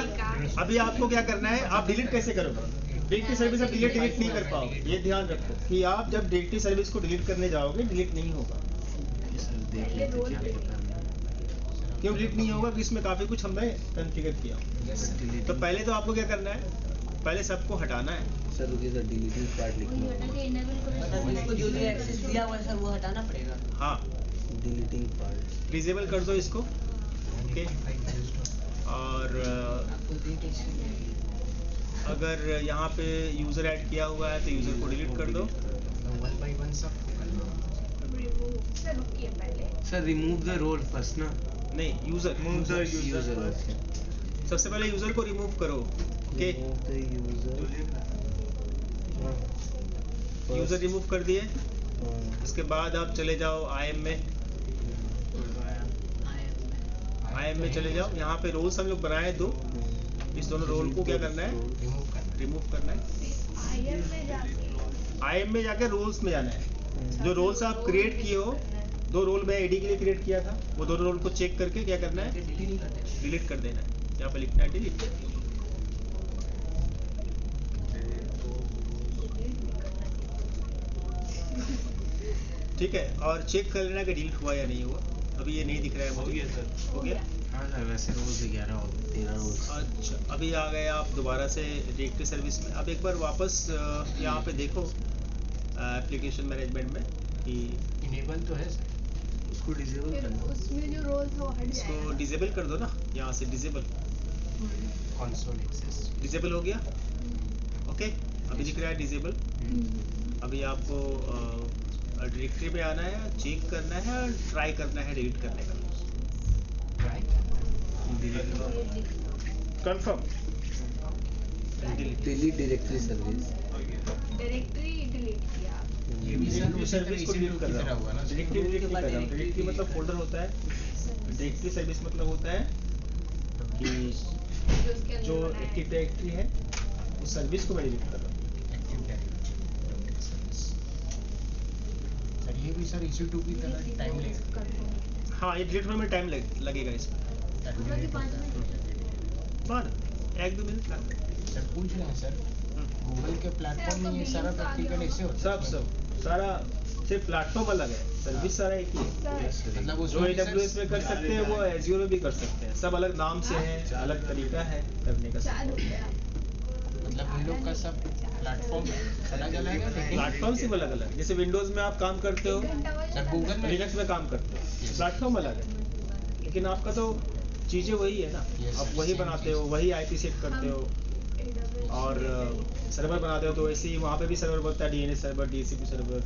अभी आपको क्या करना है, आप डिलीट कैसे करोगे? डायरेक्टरी सर्विस आप डिलीट नहीं कर पाओगे, ये ध्यान रखो कि आप जब डायरेक्टरी सर्विस को डिलीट करने जाओगे डिलीट नहीं होगा। देख लेते क्या करना है। क्यों डिलीट नहीं होगा? कि इसमें काफ़ी कुछ हमने कॉन्फ़िगर किया। तो पहले तो आपको क्या करना है, पहले सबको हटाना है। सर रुकिए सर, डिलीटिंग पार्ट लिखना। इसको जो भी एक्सेस दिया हुआ है सर वो हटाना पड़ेगा। हाँ, डिलीटिंग पार्ट डिसेबल कर दो इसको, ओके। और अगर यहाँ पे यूज़र ऐड किया हुआ है तो यूज़र को डिलीट कर दो। 1 by 1 सब सर रुकिए पहले। Sir remove the role first ना। नहीं, यूज़र यूजर सबसे पहले यूज़र को रिमूव करो, ओके। यूज़र रिमूव कर दिए, उसके बाद आप चले जाओ IM में चले जाओ। यहाँ पे रोल्स हम लोग बनाए 2, इस दोनों रोल को क्या करना है, रिमूव करना है। IM में जाके रोल्स में जाना है। जो रोल्स आप क्रिएट किए हो, 2 रोल मैं AD के लिए क्रिएट किया था, वो दोनों रोल को चेक करके क्या करना है, डिलीट कर देना है। यहाँ पे लिखना है डिलीट। ठीक है, और चेक कर लेना कि डिलीट हुआ या नहीं हुआ। अभी ये नहीं दिख रहा है मुझे। हो गया? हाँ सर, वैसे रोज 11 और 13 रोज। अच्छा, अभी आ गए आप दोबारा से डायरेक्टरी सर्विस में। अब एक बार वापस यहाँ पे देखो एप्लीकेशन मैनेजमेंट में कि इनेबल तो है सर। उसको डिसेबल कर दो। उसमें जो रोल था वो हट इसको जाएगा। डिसेबल कर दो ना, यहाँ से डिसेबल। Console access. डिसेबल हो गया, ओके। अभी दिख रहा है डिसेबल। अभी आपको डायरेक्टरी में आना है, चेक करना है और ट्राई करना है डिलीट करने का। Try confirm delete directory service. Directory delete किया। ये भी सर डायरेक्टरी उसी सर्विस को डिलीट कर रहा हुआ हूँ। ना। डायरेक्टरी डिलीट नहीं कर रहा हूँ। डायरेक्टरी मतलब फोल्डर होता है, डायरेक्टरी सर्विस मतलब होता है कि जो उसके अंदर जो बनाया है। एक्टिव डायरेक्टरी है उस सर्विस को मैं डिलीट कर रहा हूँ। Active directory service. सर ये भी सर इशू टू की तरह टाइम लेगा। हाँ, ये डिलीट होने में टाइम लगेगा इसमें। मतलब कि 5 मिनट। बाद 1-2 मिनट लगेगा। सर पूछ रहे हैं सर, गूगल के प्लेटफॉर्म में ये सारा प्रैक्टिकल ऐसे होता है? सब सारा सिर्फ प्लेटफॉर्म अलग है, सर्विस सारा एक ही है। मतलब जो उसमें भी सर- AWS में कर सकते हैं वो Azure में भी कर सकते हैं। सब अलग नाम से है, अलग तरीका है करने का। 4 रुपया। मतलब उन लोग का सब प्लेटफॉर्म अलग अलग है लेकिन प्लेटफॉर्म सिर्फ अलग अलग। जैसे विंडोज में आप काम करते हो, सर गूगल में लिनक्स में काम करते हो, प्लेटफॉर्म अलग है, लेकिन आपका तो चीज़ें वही है ना। Yes, आप वही same बनाते हो, वही IP सेट करते हो और सर्वर बनाते हो। तो ऐसे ही वहाँ पे भी सर्वर बनता है, DNS सर्वर, DHCP सर्वर,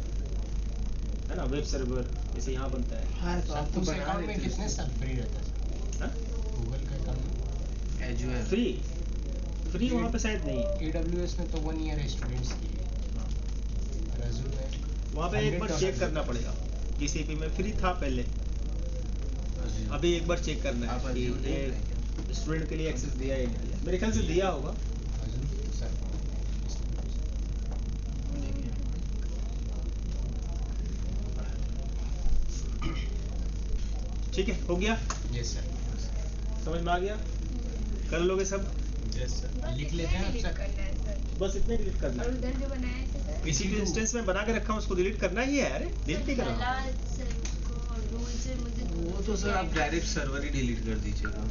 है ना, वेब सर्वर, जैसे यहाँ बनता है। हाँ तो सर आपको उस बना अकाउंट में देते कितने साल फ्री रहता है सर? हाँ? गूगल का अकाउंट एजुअर फ्री वहाँ पे शायद नहीं है। AWS में तो 1 ईयर है स्टूडेंट्स के लिए। और Azure में वहाँ पे एक बार $100 चेक करना पड़ेगा। GCP में फ्री था पहले, अभी एक बार चेक करना आप है कि Azure ये नहीं स्टूडेंट के लिए एक्सेस दिया या नहीं दिया? मेरे ख्याल से दिया होगा। अजून सर ठीक है, हो गया, यस सर समझ में आ गया, कर लोगे सब? Yes sir. बस लिख इतना लेते हैं delete आप, सर। करना है सर। बस इतने डिलीट करना और है। उधर जो बनाया है सर EC2 इंस्टेंस में बना के रखा हूँ, उसको डिलीट करना ही है। अरे डिलीट नहीं करना। वो तो सर आप डायरेक्ट सर्वर ही डिलीट कर दीजिएगा।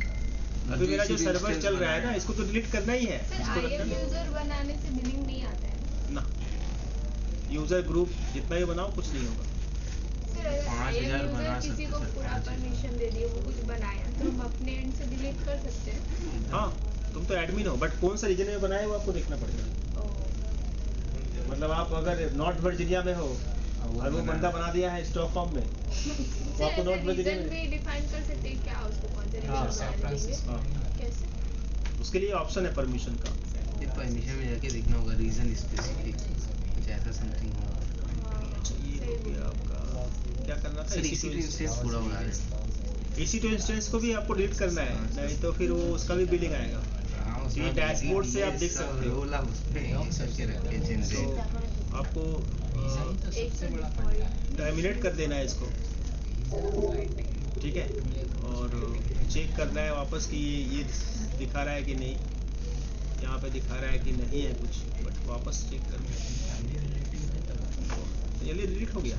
अभी मेरा जो EC2 सर्वर instance चल रहा है ना, बनाया इसको तो डिलीट करना ही है। सर इसको IAM रखना यूजर बनाने से बिलिंग नहीं आता है ना। यूजर ग्रुप जितना भी बनाओ कुछ नहीं होगा। सर अगर 5000 IAM बना यूजर किसी सकते को सर, पूरा 5000। परमिशन दे दिए, वो कुछ बनाया तो हम अपने एंड से डिलीट कर सकते हैं। हाँ, तुम तो एडमिन हो, बट कौन सा रीजन में बनाया है वो आपको देखना पड़ेगा। मतलब आप अगर नॉर्थ वर्जीनिया में हो और वो बंदा बना दिया है स्टॉकहोम में, तो आपको नॉर्थ वर्जीनिया रीजन भी में डिफाइन कर सकते हैं क्या उसको, कौन से हाँ, रीजन सैन बना देंगे फ्रांसिस्को। कैसे? उसके लिए ऑप्शन है परमिशन का। ये परमिशन में जाके देखना होगा रीजन स्पेसिफिक कुछ ऐसा समथिंग होगा। अच्छा, ये हो गया आपका। क्या करना था? सर EC2 इंस्टेंस पूरा बना दें। EC2 इंस्टेंस को भी आपको डिलीट करना है, नहीं तो फिर वो उसका भी बिलिंग आएगा। ये डैशबोर्ड से आप देख सकते हो। रोल आप उसमें ये सब के रखे तो जनरेट। आपको डिजाइन तो सबसे बड़ा फंडा है। टर्मिनेट कर देना है इसको, ठीक है, और चेक करना है वापस कि ये दिखा रहा है कि नहीं, यहाँ पे दिखा रहा है कि नहीं है कुछ, बट वापस चेक करना है। जल्दी डिलीट हो गया,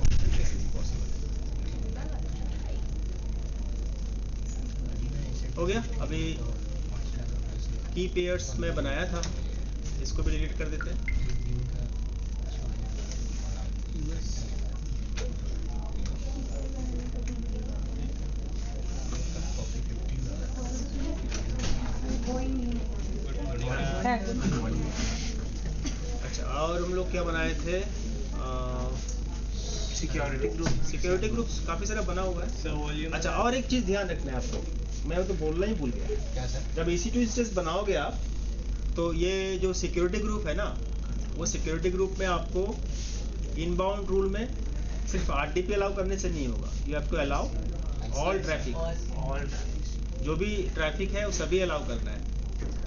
हो गया। अभी की पेयर्स में बनाया था, इसको भी डिलीट कर देते हैं। अच्छा, और हम लोग क्या बनाए थे? Security group. सिक्योरिटी ग्रुप्स काफी सारा बना हुआ है। Sir volume. अच्छा, और एक चीज ध्यान रखना है आपको, मैं तो बोलना ही भूल गया। क्या सर? जब EC2 इंस्टेंस बनाओगे आप, तो ये जो सिक्योरिटी ग्रुप है ना, वो सिक्योरिटी ग्रुप में आपको इनबाउंड रूल में सिर्फ RDP अलाउ करने से नहीं होगा। You have to allow all traffic, all जो भी ट्रैफिक है वो सभी अलाउ करना है।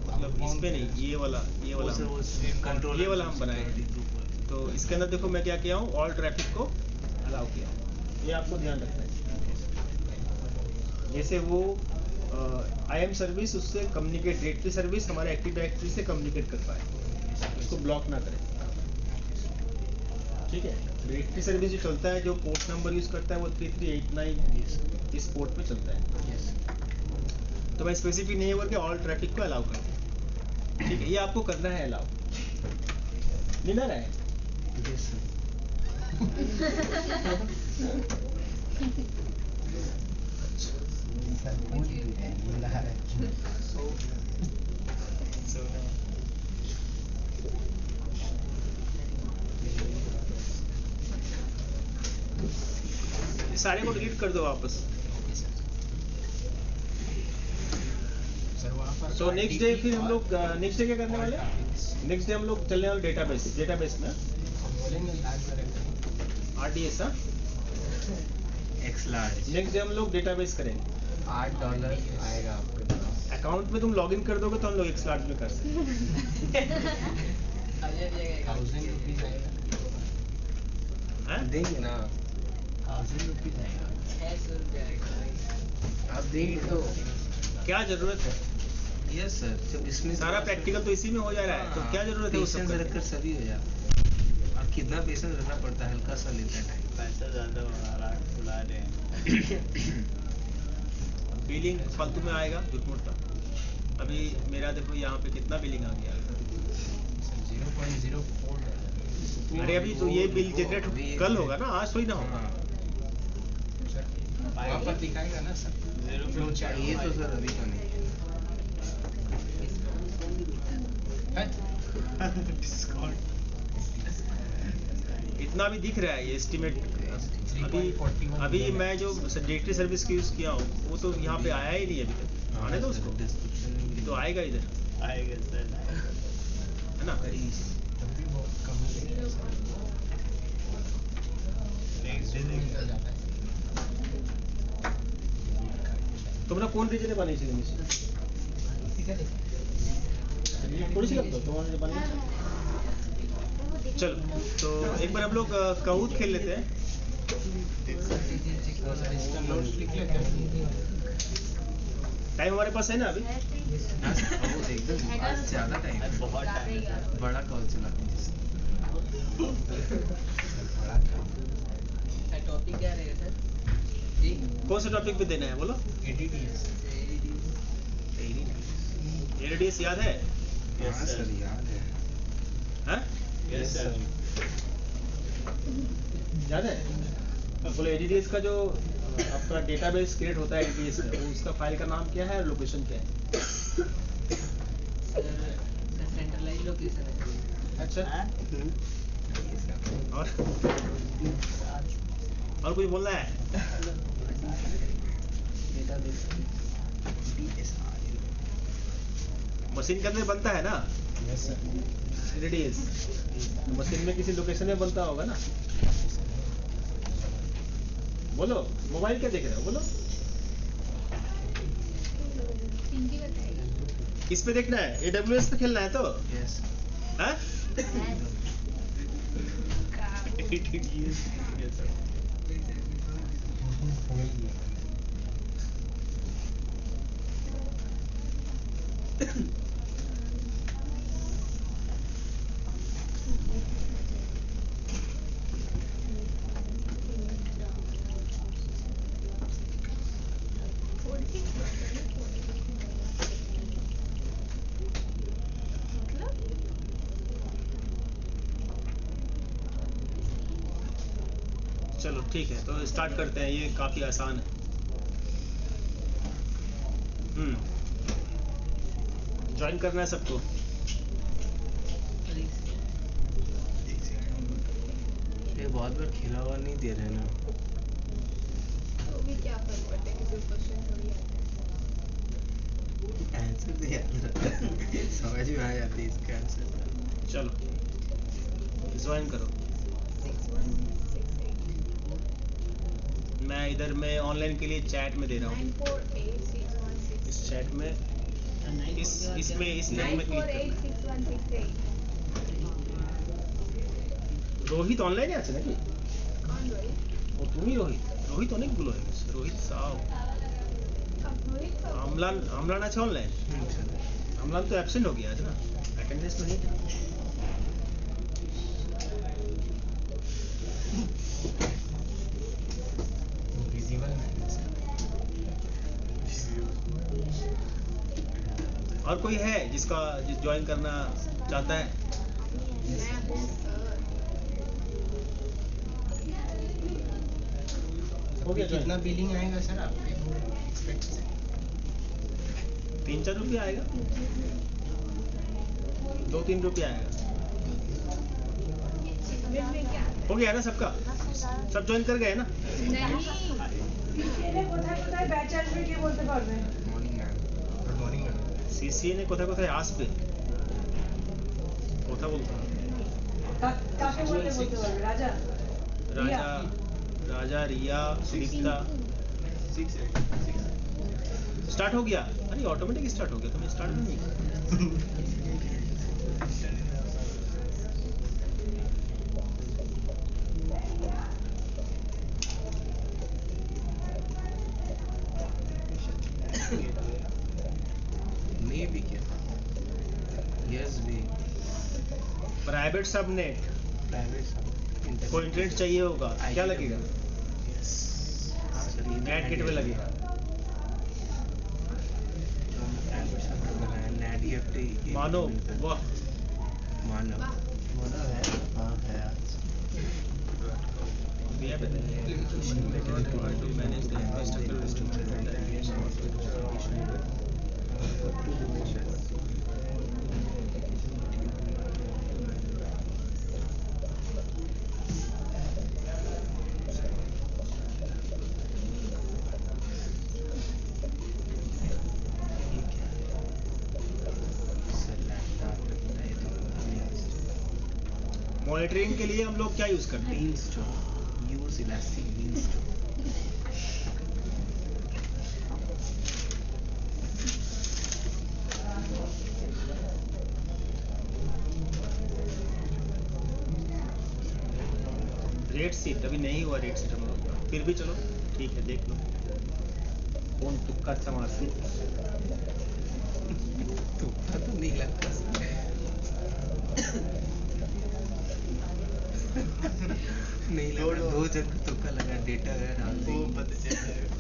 मतलब इस पे नहीं, ये वाला कंट्रोल ये वाला हम बनाए हैं। तो इसके अंदर देखो मैं क्या किया हूँ, ऑल ट्रैफिक को अलाउ किया हूँ। ये आपको ध्यान रखना है। जैसे वो IAM सर्विस उससे कम्युनिकेट, डायरेक्टरी सर्विस हमारे एक्टिव डायरेक्टरी से कम्युनिकेट कर पाए, उसको ब्लॉक ना करें, ठीक है। डायरेक्टरी सर्विस जो चलता है, जो पोर्ट नंबर यूज करता है वो 3389 इस पोर्ट पे चलता है। तो मैं स्पेसिफिक नहीं होगा कि ऑल ट्रैफिक को अलाउ कर दें, ठीक है। ये आपको करना है अलाउ, नहीं ना रहा है। सारे को डिलीट कर दो वापस। सर वहाँ पर सो नेक्स्ट डे फिर हम लोग नेक्स्ट डे क्या करने वाले? नेक्स्ट डे हम लोग चलने वाले डेटाबेस में बोलेंगे लार्ज RDS। हाँ, एक्स लार्ज। नेक्स्ट डे हम लोग डेटाबेस करेंगे। $8 आएगा आपके पास। अकाउंट में तुम लॉगिन कर दोगे तो हम लोग एक स्लॉट में कर सकते हैं। 1000 रुपीज आएगा। हैं? देंगे ना 1000 रुपीज आएगा। आप देंगे तो। क्या जरूरत है? यस सर, जब इसमें सारा प्रैक्टिकल तो इसी में हो जा रहा है, तो क्या जरूरत है वो सब पेशेंस करने रखकर की? सभी हो जाता। और कितना पेशेंस रखना पड़ता है, हल्का सा लेता है टाइम। पैसा ज्यादा बुला रहे हैं। बिलिंग फालतू में आएगा झूठ मूठ का। अभी मेरा देखो यहाँ पे कितना बिलिंग आ गया। 0.04 अरे अभी तो ये बिल जनरेट कल होगा ना, आज थोड़ी ना होगा। वहाँ पर दिखाएगा ना सर। Flow chart. ये तो सर अभी का नहीं है। इतना भी दिख रहा है ये एस्टिमेट। अभी 3.41 अभी मैं जो डायरेक्टरी सर्विस की यूज किया हूँ वो तो यहाँ पे आया ही नहीं अभी तक। आने दो उसको, डिस्क्रिप्शन तो आएगा इधर, आएगा सर। है ना। तब भी बहुत कम ही नेक्स्ट डे निकल जाता है। তোমরা কোন রিজনে বানিয়েছিলে মিশন? थोड़ी सी लगता है तुम्हारे पानी। चलो तो एक बार हम लोग कहूत खेल लेते हैं। नोट्स लिख लेते हैं। टाइम हमारे पास है ना अभी? एकदम आज ज्यादा टाइम है, बहुत टाइम है सर। बड़ा कॉल चलाते हैं जिससे। टॉपिक क्या रहेगा सर? कौन से टॉपिक पे देना है बोलो? ADDS। ADDS याद है? हाँ सर याद है। हाँ? Yes sir. याद है? बोलो ADDS का जो आपका डेटाबेस क्रिएट होता है ADDS में, वो उसका फाइल का नाम क्या है और लोकेशन क्या है? सेंट्रलाइज लोकेशन है। अच्छा। हाँ? और कुछ बोलना है? मशीन के अंदर बनता है ना यस सर। ADDS? मशीन में किसी लोकेशन में बनता होगा ना? बोलो, मोबाइल क्या देख रहे हो बोलो? पिंकी बताएगी। किस पे देखना है? AWS पे खेलना है तो? यस हाँ? चलो ठीक है, तो स्टार्ट करते हैं। ये काफी आसान है। ज्वाइन करना है सबको। ये बहुत बार खिला हुआ नहीं दे रहे ना। तो भी क्या फर्क पड़ता है, किसी क्वेश्चन थोड़ी आता है। आंसर दिया समझ में आ जाती है इसका आंसर। चलो ज्वाइन करो। 6168 मैं इधर में ऑनलाइन के लिए चैट में दे रहा हूँ। 9486168 इस चैट में इसमें इस लिंक में क्लिक करना है। 9486168 रोहित ऑनलाइन है ना कि? कौन रोहित? वो तुम ही रोहित অনেক গুলো হয়ে গেছে। रोहित साहब अब रोहित तो আমলান আছে অনলাइन? আমলান तो एब्सेंट हो गया है ना, अटेंडेंस में नहीं था। विजिबल नहीं है सर। और कोई है जिसका ज्वाइन करना चाहता है? मैं हूँ सर। हो गया कितना कितना? बिलिंग आएगा सर आपके एक्सपेक्ट से? 3-4 रुपया आएगा, 2-3 रुपया आएगा। मिनट में क्या? हो गया ना सबका? सब ज्वाइन कर गए ना? नहीं, কোথায় কোথায় ব্যাচ আসবে কে বলতে পারবে? Morning ma'am. Good morning ma'am. CCA ने কোথায় কোথায় আসবে কথা বলতে হবে। কাকে বলতে বলতে পারবে? রাজা? राजा रिया सुदीप्ता। स्टार्ट हो गया? अरे ऑटोमेटिक स्टार्ट हो गया, तुमने स्टार्ट भी नहीं किया। मे भी क्या? यस भी। प्राइवेट सबनेट प्राइवेट को इंटरनेट चाहिए होगा, क्या लगेगा? यस हाँ सर ये नेट गेटवे लगेगा। प्राइवेट सब बनाया NADFT। मानो वाह, मानव मानव है। हाँ है आज। We have to manage the monitoring के लिए हम लोग क्या यूज करते हैं? Beanstalk. Use elastic beanstalk. Red seat अभी नहीं हुआ, रेड सीट हम लोग का। फिर भी चलो ठीक है, देख लो कौन तुक्का अच्छा मारते। तुक्का तो नहीं लगता। नहीं लगा, 2 जगह तुक्का लगा, डेटा है डाल वो देंगे। पता चल जाएगा।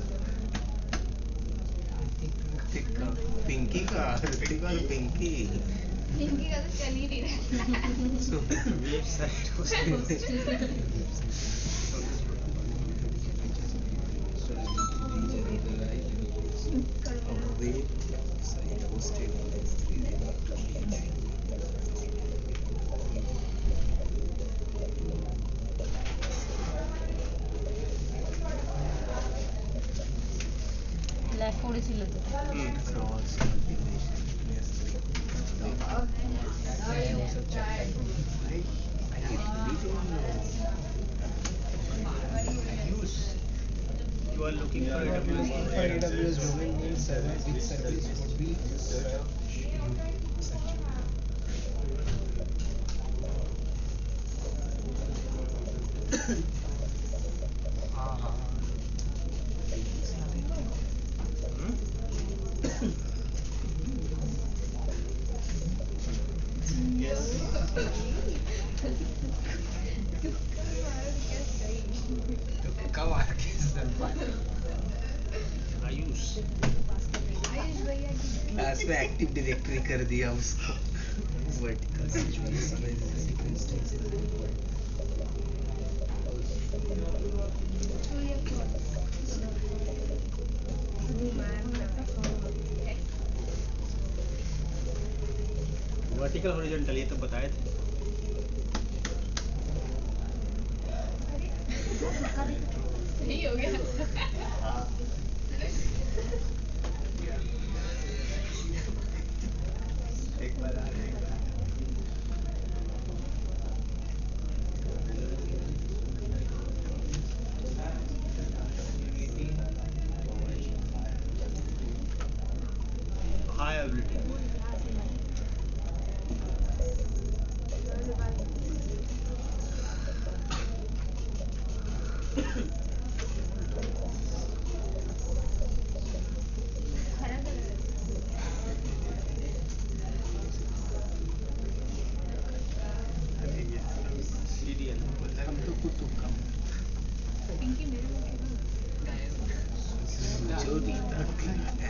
टिक्का पिंकी का, ऋतिक और पिंकी। पिंकी का तो चल ही नहीं रहा। So, वेबसाइट ল্যাক করেছিল তো। cross cultivation. Yes. you are looking for AWS. For AWS domain name server, which service would be served? कब आ गया आयुष आयुष भैया की क्लास में एक्टिव डायरेक्टरी कर दिया उसको। वर्टिकल वर्टिकल हॉरिजॉन्टल ये तो बताए थे। नहीं हो गया। एक बार आ रहा है। हाई एबिलिटी सीरियल हम तो कुछ तुक्का पिंकी मेरे को जो रीता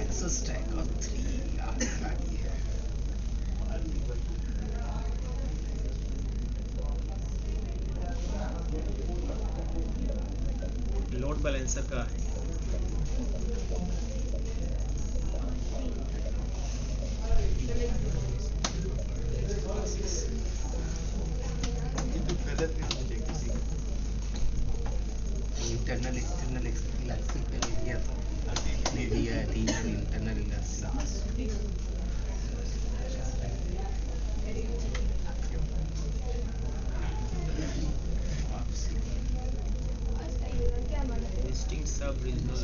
एक्सेस टैग और 3 आगे है। लोड बैलेंसर का है। ये तो गलत नहीं मुझे किसी को। इंटरनल एक्सटर्नल इलास्टिक पे ले लिया था, ले लिया है 3 इंटरनल इलास्टिक। क्या मालूम Visiting sub-regional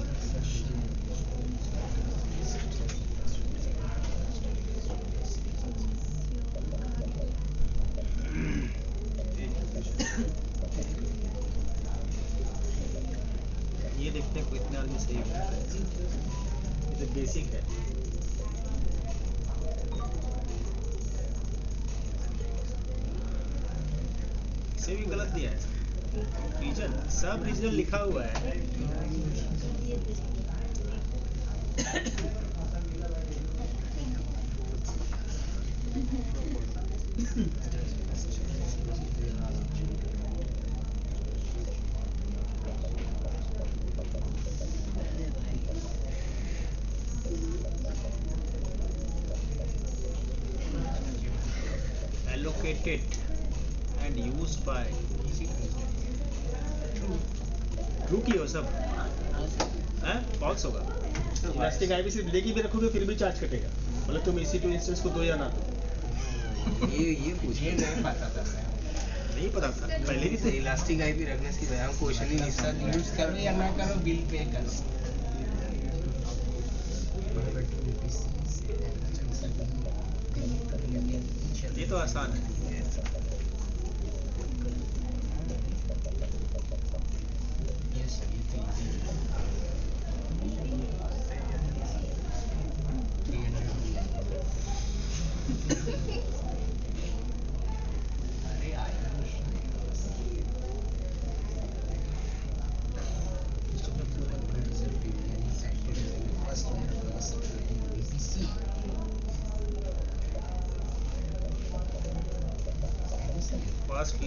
ये देखते हैं कितने आदमी सही है। ये तो बेसिक है। इसे भी गलत दिया है। रीजन सब रीजनल लिखा हुआ है। Allocated and used by true की हो सब हैं फॉल्स होगा। इलास्टिक आईपी सिर्फ लेके भी रखोगे फिर भी चार्ज कटेगा, मतलब तुम इसी टू इंस्टेंस को दो या ना दो। ये पूछिए नहीं पता था मैं। नहीं पता था पहले भी थे। इलास्टिक आईपी रखने से हम क्वेश्चन ही नहीं सर यूज करो या ना करो, बिल पे करो। ये तो आसान है। फर्स्ट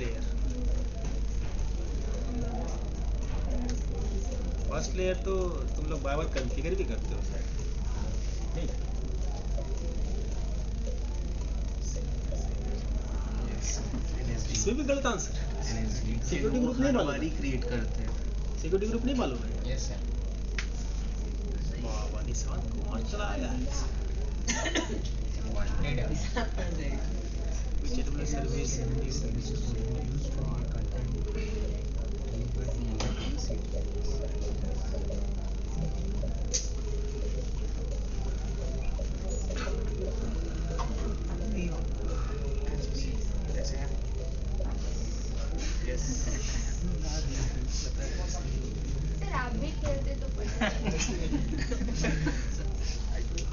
लेयर तो तुम लोग बार बार कॉन्फ़िगर भी करते हो शायद नहीं? इसमें भी गलत आंसर है। सिक्योरिटी ग्रुप नहीं मालूम है? क्रिएट करते हैं। सिक्योरिटी ग्रुप नहीं मालूम है? यस सर वाह निशान कुमार चला आया वांटेड वेजिटेबल सर्विस सर आप भी खेलते तो पता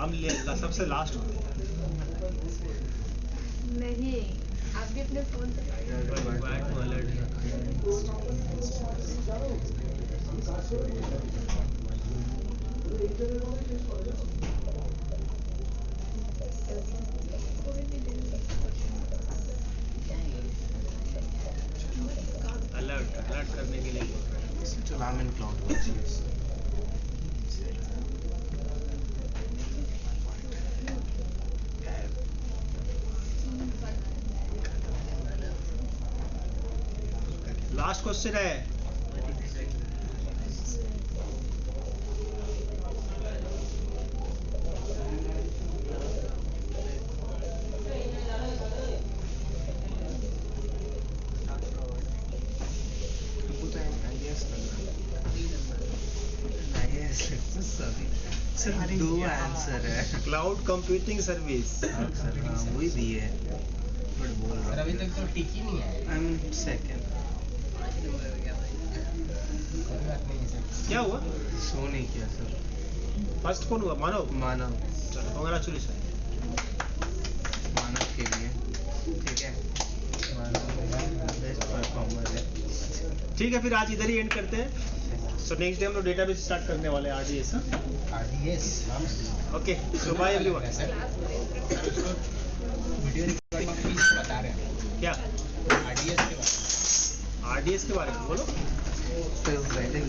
हम सबसे लास्ट होते हैं। नहीं आप भी अपने फोन से अलर्ट करने के लिए बोल रहे हैं। तो Ram and cloud last question है सर दो आंसर है क्लाउड कंप्यूटिंग सर्विस। सर हाँ वही दिए है बट बोल सर रहा अभी तक तो टिक ही नहीं है आई एम सेकंड कोई बात नहीं सर क्या हुआ? शो नहीं किया सर फर्स्ट कौन हुआ? मानव। मानव चलो कांग्रेचुलेशन। मानव के लिए ठीक है मानव बेस्ट परफॉर्मर है ठीक है फिर आज इधर ही एंड करते हैं। सो नेक्स्ट डे हम लोग डेटाबेस स्टार्ट करने वाले हैं RDS। RDS okay so bye everyone. Sir video recording fees बता रहे हैं क्या आरडीएस के बारे में RDS के बारे में बोलो। तो पहले